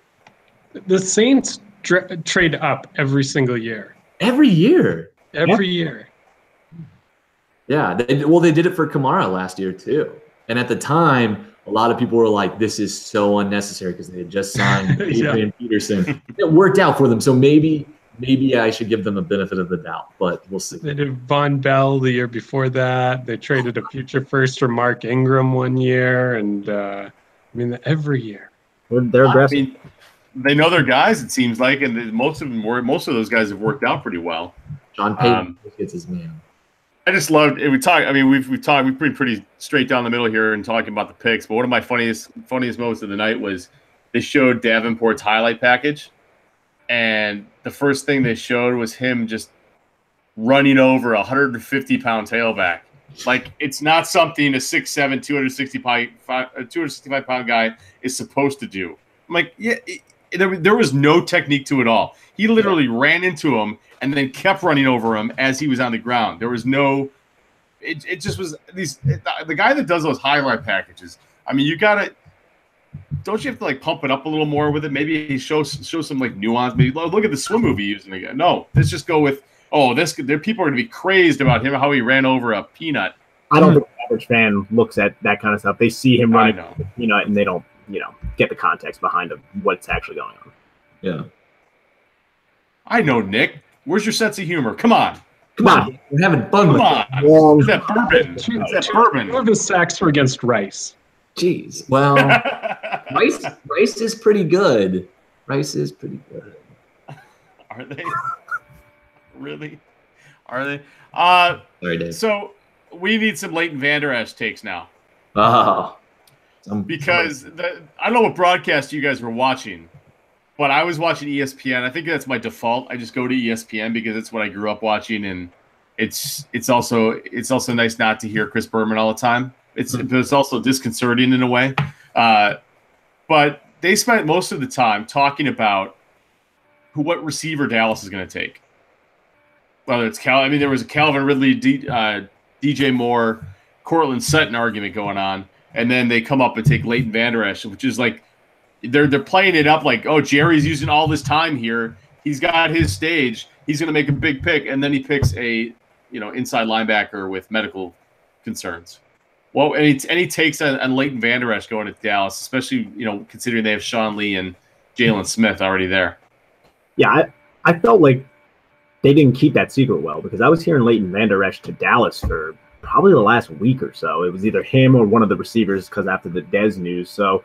The Saints trade up every single year. Every year? Every year. Yeah. They did it for Kamara last year, too. And at the time, a lot of people were like, this is so unnecessary because they had just signed Adrian Peterson. It worked out for them. So maybe I should give them a benefit of the doubt, but we'll see. They did Von Bell the year before that. They traded a future first for Mark Ingram one year. And every year. They're aggressive. They know their guys, it seems like, and most of those guys have worked out pretty well. John Payton gets his man. I just loved it. We've been pretty straight down the middle here and talking about the picks, but one of my funniest moments of the night was they showed Davenport's highlight package, and the first thing they showed was him just running over a 150-pound tailback. It's not something a 6'7", 265-pound guy is supposed to do. I'm like, yeah, there was no technique to it all. He literally ran into him and then kept running over him as he was on the ground. There was no – it just was – the guy that does those highlight packages, you got to – don't you have to, pump it up a little more with it? Maybe he shows some, nuance. Maybe look at the swim movie using again. No, let's just go with, people are going to be crazed about him, how he ran over a peanut. I don't think the average fan looks at that kind of stuff. They see him running a peanut and they don't, get the context behind what's actually going on. Yeah. I know, Nick. Where's your sense of humor? Come on. We're having fun with it. Come on. It's that bourbon. Two of his sacks were against Rice. Jeez. Well, Rice is pretty good. Rice is pretty good. Are they? Really? Are they? Sorry, Dave. So we need some Leighton Vander Esch takes now. Oh. Because I don't know what broadcast you guys were watching, but I was watching ESPN. I think that's my default. I just go to ESPN because it's what I grew up watching, and it's also nice not to hear Chris Berman all the time. It's also disconcerting in a way. But they spent most of the time talking about what receiver Dallas is going to take. Whether it's there was a Calvin Ridley, DJ Moore, Cortland Sutton argument going on. And then they come up and take Leighton Vander Esch, which is like they're playing it up like, oh, Jerry's using all this time here. He's got his stage. He's going to make a big pick, and then he picks a inside linebacker with medical concerns. Well, any takes on Leighton Vander Esch going to Dallas, especially considering they have Sean Lee and Jalen Smith already there. Yeah, I felt like they didn't keep that secret well because I was hearing Leighton Vander Esch to Dallas for probably the last week or so. It was either him or one of the receivers because after the Dez news. So,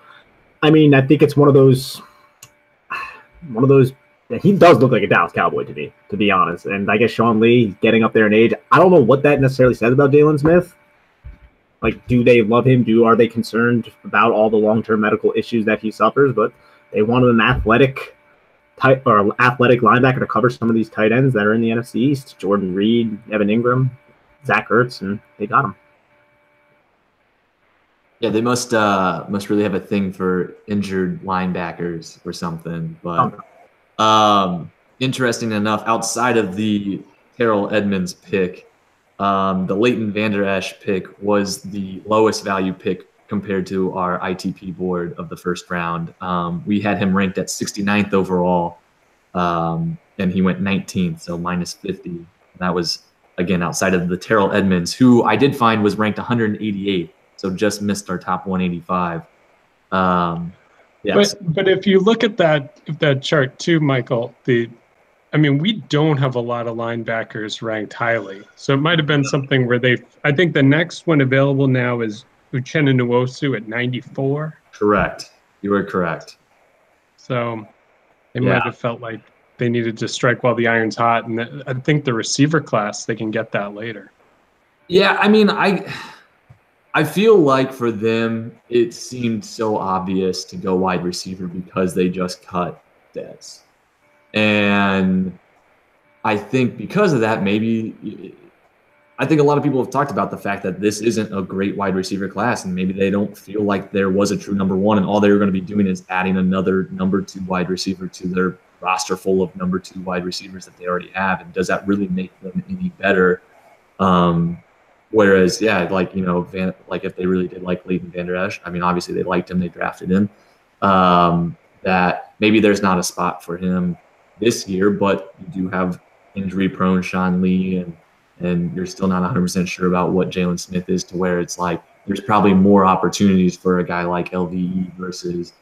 I mean, I think it's one of those. He does look like a Dallas Cowboy to me, to be honest. And I guess Sean Lee getting up there in age. I don't know what that necessarily says about Jalen Smith. Like, do they love him? Are they concerned about all the long-term medical issues that he suffers? But they wanted an athletic linebacker to cover some of these tight ends that are in the NFC East. Jordan Reed, Evan Ingram, Zach Ertz, and they got him. Yeah, they must really have a thing for injured linebackers or something. But interesting enough, outside of the Terrell Edmonds pick, the Leighton Vander Esch pick was the lowest value pick compared to our ITP board of the first round. We had him ranked at 69th overall, and he went 19th, so minus 50. That was, again, outside of the Terrell Edmonds, who I did find was ranked 188th, so just missed our top 185. But if you look at that chart too, Michael, we don't have a lot of linebackers ranked highly. So it might have been something where I think the next one available now is Uchenna Nwosu at 94. Correct. You were correct. So they might have felt like they needed to strike while the iron's hot. And I think the receiver class, they can get that later. Yeah, I mean, I feel like for them, it seemed so obvious to go wide receiver because they just cut Dez. And I think because of that, I think a lot of people have talked about the fact that this isn't a great wide receiver class, and maybe they don't feel like there was a true number one, and all they're going to be doing is adding another number two wide receiver to their roster full of number two wide receivers that they already have. And does that really make them any better? Whereas, like if they really did like Leighton Vander Esch, I mean, obviously they liked him, they drafted him. That maybe there's not a spot for him this year, but you do have injury-prone Sean Lee, and you're still not 100% sure about what Jalen Smith is, to where it's like there's probably more opportunities for a guy like LVE versus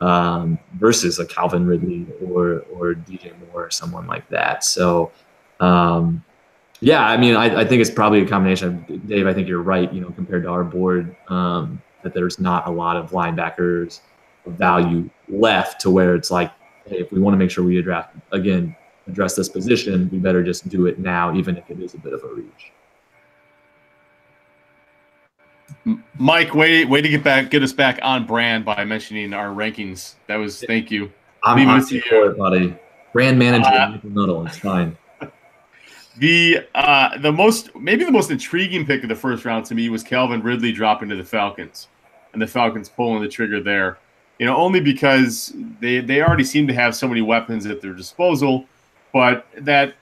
a Calvin Ridley or DJ Moore or someone like that. So, I mean, I think it's probably a combination of, Dave, I think you're right, compared to our board, that there's not a lot of linebackers of value left, to where it's like, hey, if we want to make sure we address this position, we better just do it now, even if it is a bit of a reach. Mike, way to get us back on brand by mentioning our rankings. Thank you. I'm for it, buddy. Brand manager, it's fine. The most intriguing pick of the first round to me was Calvin Ridley dropping to the Falcons, and the Falcons pulling the trigger there. Only because they already seem to have so many weapons at their disposal, but the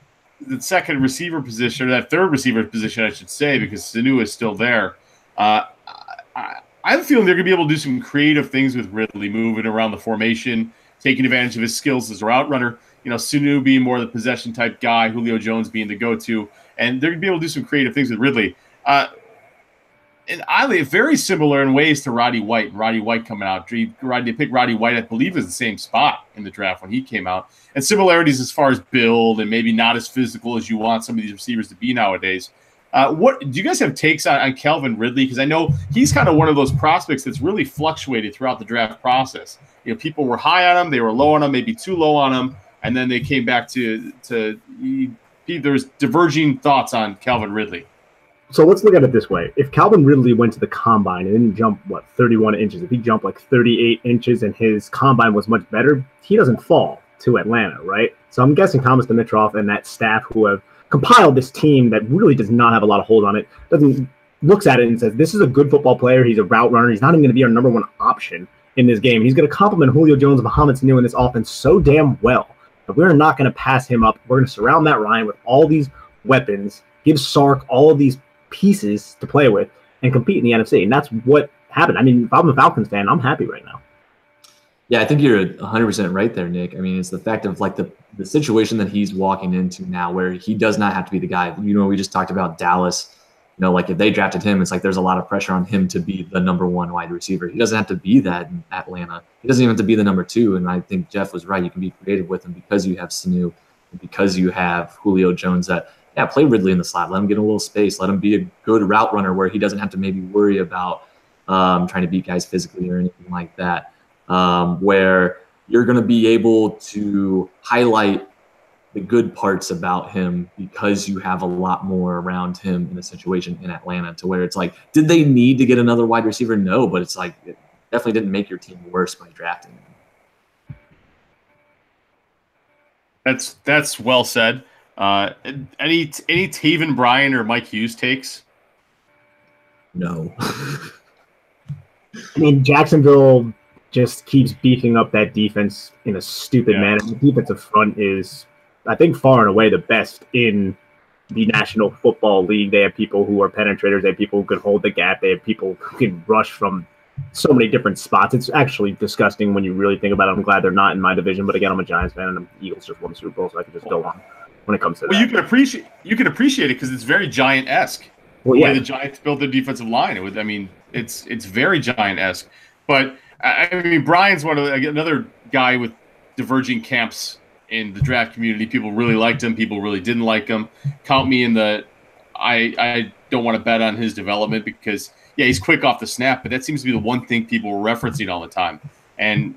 second receiver position, or that third receiver position, I should say, because Sanu is still there. I have a feeling they're going to be able to do some creative things with Ridley, moving around the formation, taking advantage of his skills as a route runner. Sanu being more the possession type guy, Julio Jones being the go-to, and they're going to be able to do some creative things with Ridley. And oddly, very similar in ways to Roddy White. Roddy White coming out. They picked Roddy White, I believe, is the same spot in the draft when he came out. And similarities as far as build, and maybe not as physical as you want some of these receivers to be nowadays. What do you guys have takes on Calvin Ridley? Because I know he's kind of one of those prospects that's really fluctuated throughout the draft process. People were high on him, they were low on him, maybe too low on him, and then they came back to there's diverging thoughts on Calvin Ridley. So let's look at it this way. If Calvin Ridley went to the combine and didn't jump, 31 inches, if he jumped like 38 inches and his combine was much better, he doesn't fall to Atlanta, right? So I'm guessing Thomas Dimitroff and that staff who have compiled this team that really does not have a lot of hold on it, looks at it and says, this is a good football player. He's a route runner. He's not even going to be our number one option in this game. He's going to complement Julio Jones and Mohamed Sanu in this offense so damn well that we're not going to pass him up. We're going to surround Matt Ryan with all these weapons, give Sark all of these pieces to play with, and compete in the NFC. And that's what happened. I mean, if I'm a Falcons fan, I'm happy right now. Yeah, I think you're 100% right there, Nick. I mean, it's the fact of like the situation that he's walking into now where he does not have to be the guy. We just talked about Dallas. Like if they drafted him, it's like there's a lot of pressure on him to be the number one wide receiver. He doesn't have to be that in Atlanta. He doesn't even have to be the number two. And I think Jeff was right. You can be creative with him because you have Sanu, and because you have Julio Jones that, play Ridley in the slot. Let him get a little space. Let him be a good route runner where he doesn't have to maybe worry about trying to beat guys physically or anything like that. Where you're going to be able to highlight the good parts about him because you have a lot more around him in a situation in Atlanta to where it's like, did they need to get another wide receiver? No, but it's like, it definitely didn't make your team worse by drafting him. That's well said. Any Taven Bryan or Mike Hughes takes? No. I mean, Jacksonville just keeps beefing up that defense in a stupid manner. The defensive front is, I think, far and away the best in the National Football League. They have people who are penetrators. They have people who can hold the gap. They have people who can rush from so many different spots. It's actually disgusting when you really think about it. I'm glad they're not in my division, but again, I'm a Giants fan, and the Eagles just won the Super Bowl, so I can just go on when it comes to that. You can appreciate it because it's very Giant-esque. The way the Giants built their defensive line. It's very Giant-esque. But I mean, Brian's another guy with diverging camps in the draft community. People really liked him. People really didn't like him. Count me in the I don't want to bet on his development because, he's quick off the snap, but that seems to be the one thing people were referencing all the time. And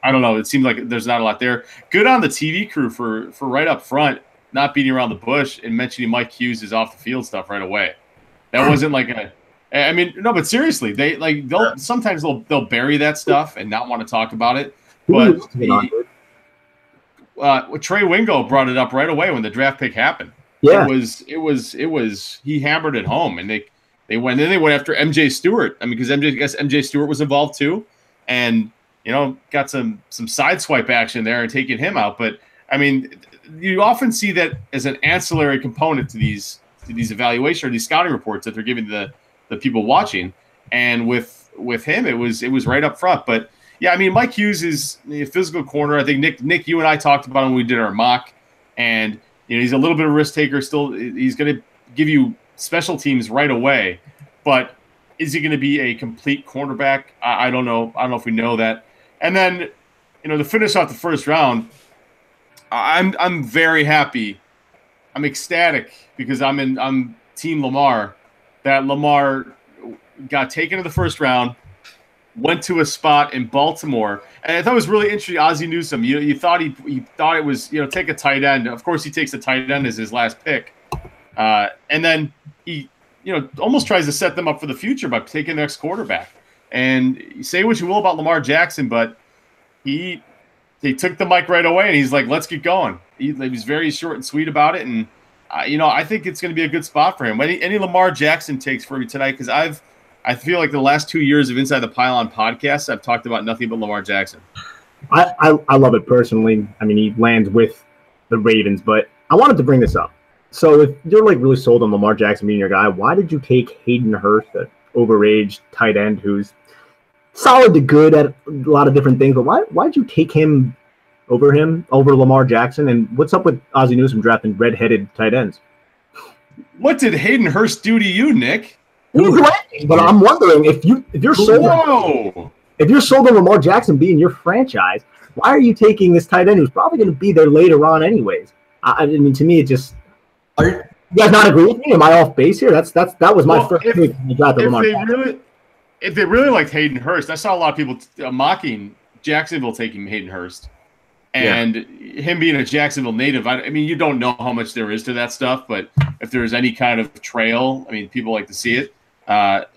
I don't know. It seems like there's not a lot there. Good on the TV crew for right up front, not beating around the bush and mentioning Mike Hughes' off the field stuff right away. That wasn't like but seriously, sometimes they'll bury that stuff and not want to talk about it. But Trey Wingo brought it up right away when the draft pick happened. Yeah, it was he hammered it home, and they went after MJ Stewart. I mean, because MJ Stewart was involved too, and got some sideswipe action there and taking him out. But I mean, you often see that as an ancillary component to these evaluation or these scouting reports that they're giving the people watching. And with him, it was right up front. But yeah, I mean, Mike Hughes is a physical corner. I think Nick, you and I talked about him when we did our mock, and he's a little bit of a risk taker. Still, he's going to give you special teams right away. But is he going to be a complete cornerback? I don't know. I don't know if we know that. And then, to finish off the first round, I'm very happy. I'm ecstatic because I'm Team Lamar. That Lamar got taken in the first round, went to a spot in Baltimore, and I thought it was really interesting. Ozzie Newsome, you thought he thought it was take a tight end. Of course, he takes the tight end as his last pick, and then he almost tries to set them up for the future by taking the next quarterback. And you say what you will about Lamar Jackson, but he took the mic right away, and he's like, "Let's get going." He was very short and sweet about it, and I think it's going to be a good spot for him. Any Lamar Jackson takes for me tonight, because I feel like the last 2 years of Inside the Pylon podcasts, I've talked about nothing but Lamar Jackson. I love it personally. I mean, he lands with the Ravens, but I wanted to bring this up. So if you're really sold on Lamar Jackson being your guy, why did you take Hayden Hurst, an overaged tight end who's solid to good at a lot of different things, but why'd you take him over Lamar Jackson? And what's up with Ozzie Newsome drafting red-headed tight ends? What did Hayden Hurst do to you, Nick? But I'm wondering if you're sold on Lamar Jackson being your franchise, why are you taking this tight end who's probably going to be there later on anyways? I mean, to me, it just You guys not agree with me? Am I off base here? That was my first pick when you got the Lamar. If they really liked Hayden Hurst, I saw a lot of people mocking Jacksonville taking Hayden Hurst. And him being a Jacksonville native, I mean, you don't know how much there is to that stuff, but if there's any kind of trail, I mean, people like to see it.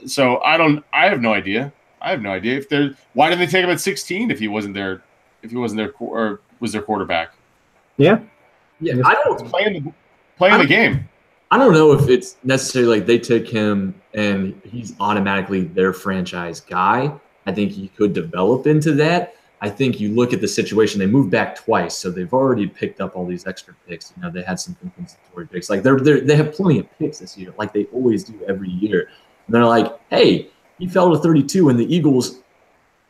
So I have no idea. Why didn't they take him at 16 if he wasn't there or was their quarterback? Yeah. I don't playing the game. I don't know if it's necessarily like they took him and he's automatically their franchise guy. I think he could develop into that. I think you look at the situation, they moved back twice, so they've already picked up all these extra picks. You know, they had some compensatory picks. Like they have plenty of picks this year, like they always do every year. And they're like, hey, he fell to 32, and the Eagles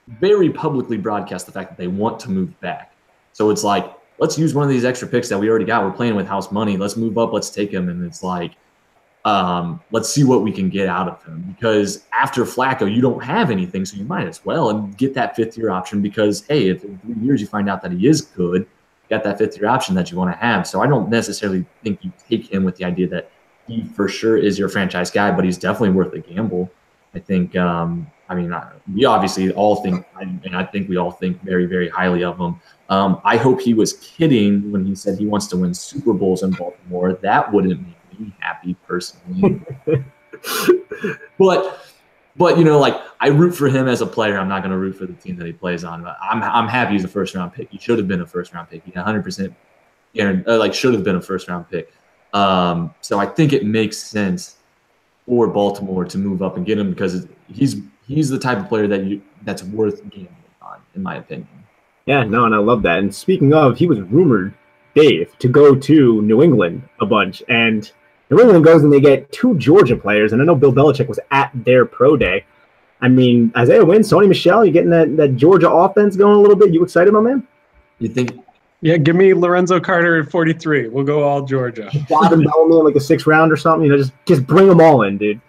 very publicly broadcast the fact that they want to move back. So it's like, let's use one of these extra picks that we already got. We're playing with house money. Let's move up. Let's take him. And it's like, let's see what we can get out of him. Because after Flacco, you don't have anything, so you might as well and get that fifth-year option because, hey, if in 3 years you find out that he is good, you got that fifth-year option that you want to have. So I don't necessarily think you take him with the idea that he for sure is your franchise guy, but he's definitely worth a gamble. I think, we obviously all think, and I think we all think very, very highly of him. I hope he was kidding when he said he wants to win Super Bowls in Baltimore. That wouldn't make me happy personally. but you know, like I root for him as a player. I'm not going to root for the team that he plays on. But I'm happy he's a first round pick. He should have been a first round pick. He 100% should have been a first round pick. So I think it makes sense for Baltimore to move up and get him because he's the type of player that's worth gambling on, in my opinion. Yeah, no, and I love that. And speaking of, he was rumored, Dave, to go to New England a bunch. And New England goes and they get 2 Georgia players. And I know Bill Belichick was at their pro day. I mean, Isaiah Wynn, Sony Michel, you getting that Georgia offense going a little bit? You excited, my man? You think? Yeah, give me Lorenzo Carter at 43. We'll go all Georgia. Dobbin Bellamy in like the 6th round or something. You know, just bring them all in, dude.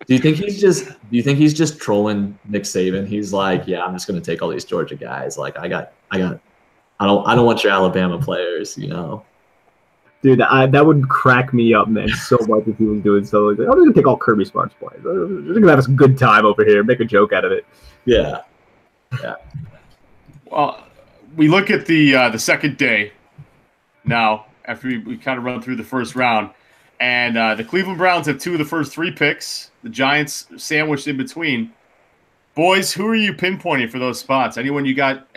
Do you think he's just trolling Nick Saban? He's like, yeah, I'm just going to take all these Georgia guys. Like I don't want your Alabama players, you know. Dude, that would crack me up, man, so much if he was doing so. Like, I'm just going to take all Kirby Smart's players. We're going to have a good time over here, make a joke out of it. Yeah. Well, we look at the second day now after we kind of run through the first round. And the Cleveland Browns have 2 of the first 3 picks. The Giants sandwiched in between. Boys, who are you pinpointing for those spots? Anyone you got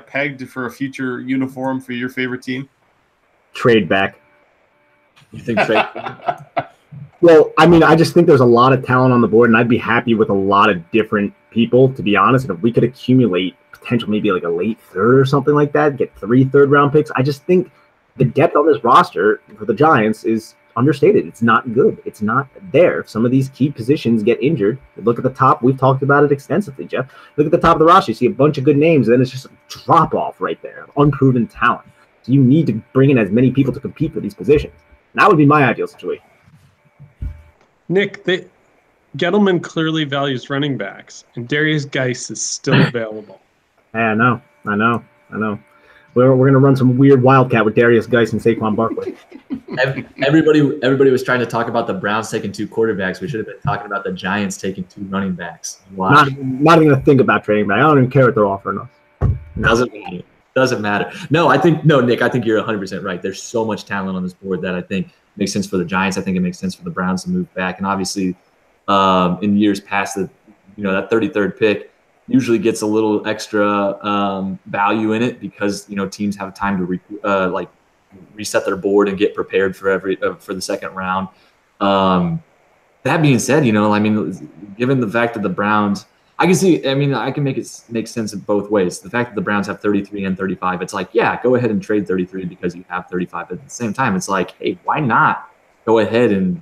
pegged for a future uniform for your favorite team? Trade back. You think trade? Well, I mean, I just think there's a lot of talent on the board, and I'd be happy with a lot of different people, to be honest. And if we could accumulate potential, maybe like a late 3rd or something like that, get 3 third-round picks, I just think the depth on this roster for the Giants is understated. It's not good. It's not there. Some of these key positions get injured. Look at the top. We've talked about it extensively, Jeff. Look at the top of the roster. You see a bunch of good names, and then it's just a drop-off right there of unproven talent. So you need to bring in as many people to compete for these positions. And that would be my ideal situation. Nick, Gettleman clearly values running backs, and Darius Geis is still available. Yeah, I know. We're going to run some weird wildcat with Darius Geis and Saquon Barkley. Everybody was trying to talk about the Browns taking 2 quarterbacks. We should have been talking about the Giants taking 2 running backs. Wow. Not even going to think about trading back. I don't even care what they're offering us. Doesn't matter. Nick, I think you're 100% right. There's so much talent on this board that I think makes sense for the Giants. I think it makes sense for the Browns to move back. And obviously, in years past, that 33rd pick usually gets a little extra value in it because teams have time to reset their board and get prepared for the second round. That being said, given the fact that the Browns, I can make it make sense in both ways. The fact that the Browns have 33 and 35, it's like, yeah, go ahead and trade 33 because you have 35. But at the same time, it's like, hey, why not go ahead and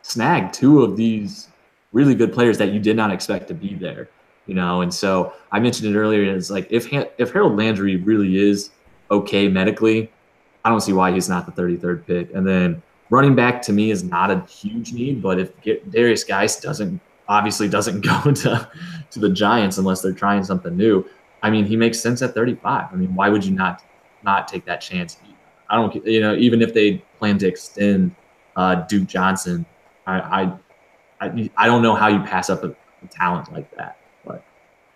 snag 2 of these really good players that you did not expect to be there? And so I mentioned it earlier. It's like if Harold Landry really is okay medically, I don't see why he's not the 33rd pick. And then running back to me is not a huge need, but if Darius Geis doesn't go to the Giants unless they're trying something new, he makes sense at 35. Why would you not take that chance? I don't, even if they plan to extend Duke Johnson. I don't know how you pass up a talent like that. But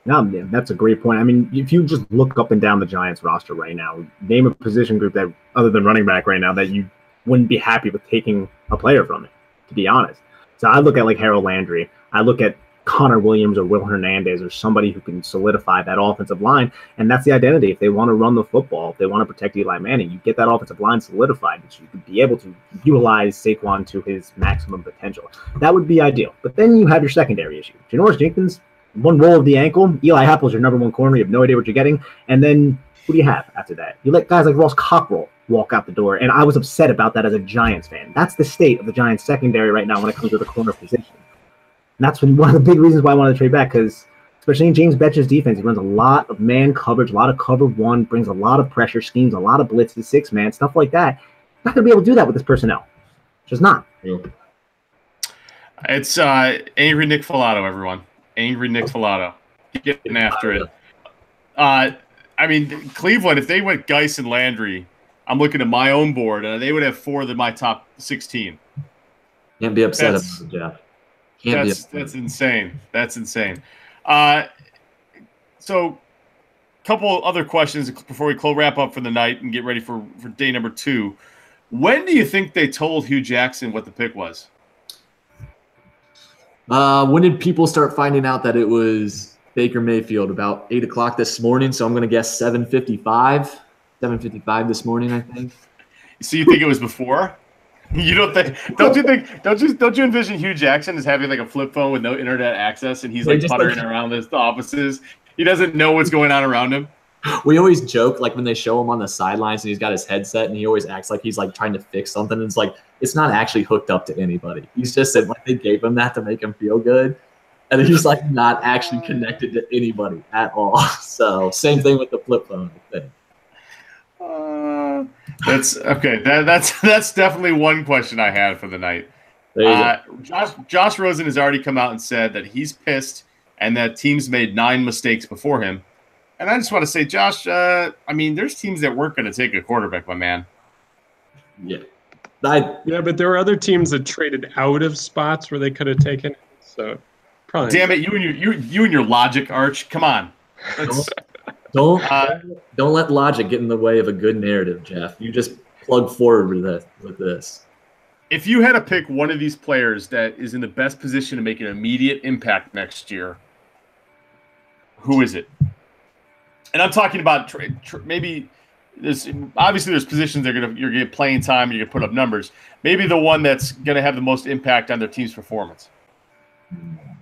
no, man, that's a great point. I mean, if you just look up and down the Giants roster right now, name a position group that, other than running back right now, that you wouldn't be happy with taking a player from it, to be honest. So I look at like Harold Landry. I look at Connor Williams or Will Hernandez or somebody who can solidify that offensive line. And that's the identity. If they want to run the football, if they want to protect Eli Manning, you get that offensive line solidified, so you could be able to utilize Saquon to his maximum potential. That would be ideal. But then you have your secondary issue. Janoris Jenkins, one roll of the ankle. Eli Apple's your number one corner. You have no idea what you're getting. And then who do you have after that? You let guys like Ross Cockrell walk out the door. And I was upset about that as a Giants fan. That's the state of the Giants secondary right now when it comes to the corner position. And that's one of the big reasons why I wanted to trade back, because especially in James Betcher's defense, he runs a lot of man coverage, a lot of cover one, brings a lot of pressure, schemes a lot of blitzes, 6-man, stuff like that. He's not going to be able to do that with this personnel. Just not. It's angry Nick Filato, everyone. Angry Nick Filato. Getting after it. I mean, Cleveland, if they went Geis and Landry, I'm looking at my own board, and they would have 4 of my top 16. Can't be upset about it, Jeff. That's insane. That's insane. So, couple other questions before we wrap up for the night and get ready for day number 2. When do you think they told Hugh Jackson what the pick was? When did people start finding out that it was Baker Mayfield? About 8 o'clock this morning. So I'm going to guess 7:55. 7:55 this morning, I think. So you think it was before? You don't think? Don't you envision Hugh Jackson as having like a flip phone with no internet access, and he's like puttering around the offices? He doesn't know what's going on around him. We always joke, like when they show him on the sidelines and he's got his headset and he always acts like he's like trying to fix something. And it's like, it's not actually hooked up to anybody. He's just said like they gave him that to make him feel good. And he's like not actually connected to anybody at all. So same thing with the flip phone thing. That's okay. That's definitely one question I had for the night. Josh Rosen has already come out and said that he's pissed and that teams made 9 mistakes before him. And I just want to say, Josh, I mean, there's teams that weren't going to take a quarterback, my man. Yeah. But there were other teams that traded out of spots where they could have taken it. So probably. Damn it, you and your logic, Arch. Come on. Don't let logic get in the way of a good narrative, Jeff. You just plug forward with this. If you had to pick one of these players that is in the best position to make an immediate impact next year, who is it? And I'm talking about maybe there's positions you're gonna get playing time, you're gonna put up numbers. Maybe the one that's gonna have the most impact on their team's performance.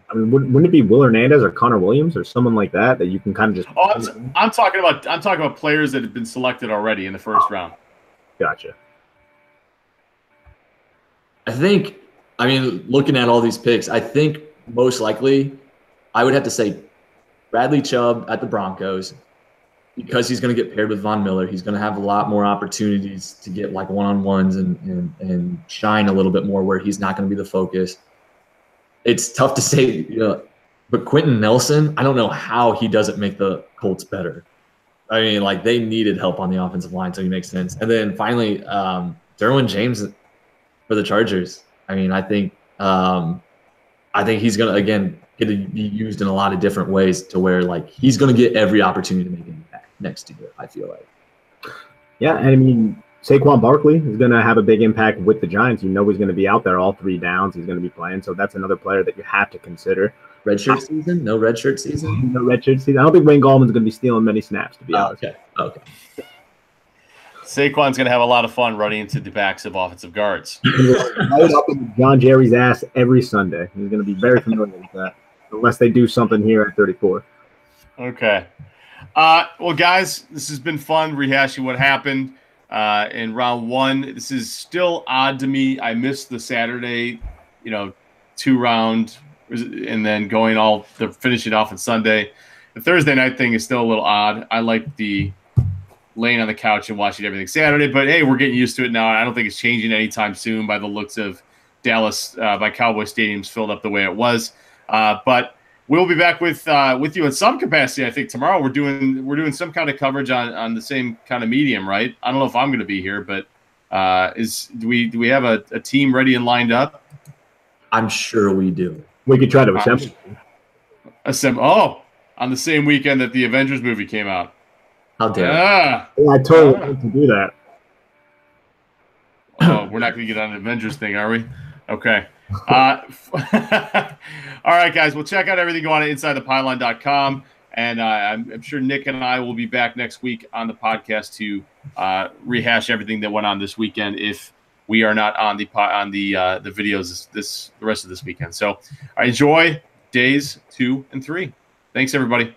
I mean, wouldn't it be Will Hernandez or Connor Williams or someone like that you can kind of just? Oh, I'm talking about players that have been selected already in the first round. Gotcha. Looking at all these picks, I think most likely I would have to say Bradley Chubb at the Broncos, because he's going to get paired with Von Miller. He's going to have a lot more opportunities to get like one-on-ones and shine a little bit more where he's not going to be the focus. It's tough to say, but Quentin Nelson, I don't know how he doesn't make the Colts better. I mean, like they needed help on the offensive line, so he makes sense. And then finally, Derwin James for the Chargers. I mean, I think he's going to, again, get to be used in a lot of different ways to where like he's going to get every opportunity to make an impact next year, I feel like. Yeah, and I mean, Saquon Barkley is going to have a big impact with the Giants. He's going to be out there all 3 downs. He's going to be playing, so that's another player that you have to consider. Redshirt season? No redshirt season? No redshirt season. I don't think Wayne Gallman's going to be stealing many snaps, to be honest. Okay. Saquon's going to have a lot of fun running into the backs of offensive guards. Right up in John Jerry's ass every Sunday. He's going to be very familiar with that, unless they do something here at 34. Okay. Well, guys, this has been fun rehashing what happened in round 1. This is still odd to me. I missed the Saturday, 2-round, and then finishing off on Sunday. The Thursday night thing is still a little odd. I like the laying on the couch and watching everything Saturday, but hey, we're getting used to it now. I don't think it's changing anytime soon by the looks of Dallas by Cowboy Stadium's filled up the way it was. But we'll be back with you in some capacity. I think tomorrow we're doing some kind of coverage on the same kind of medium, right? I don't know if I'm going to be here, but Do we have a team ready and lined up? I'm sure we do. We could try to assemble. Oh, on the same weekend that the Avengers movie came out. How dare I totally want to do that. Oh, we're not going to get on an Avengers thing, are we? Okay. All right, guys. We'll check out everything going on at InsideThePylon.com. And I'm sure Nick and I will be back next week on the podcast to rehash everything that went on this weekend if we are not on the videos the rest of this weekend. So enjoy days 2 and 3. Thanks, everybody.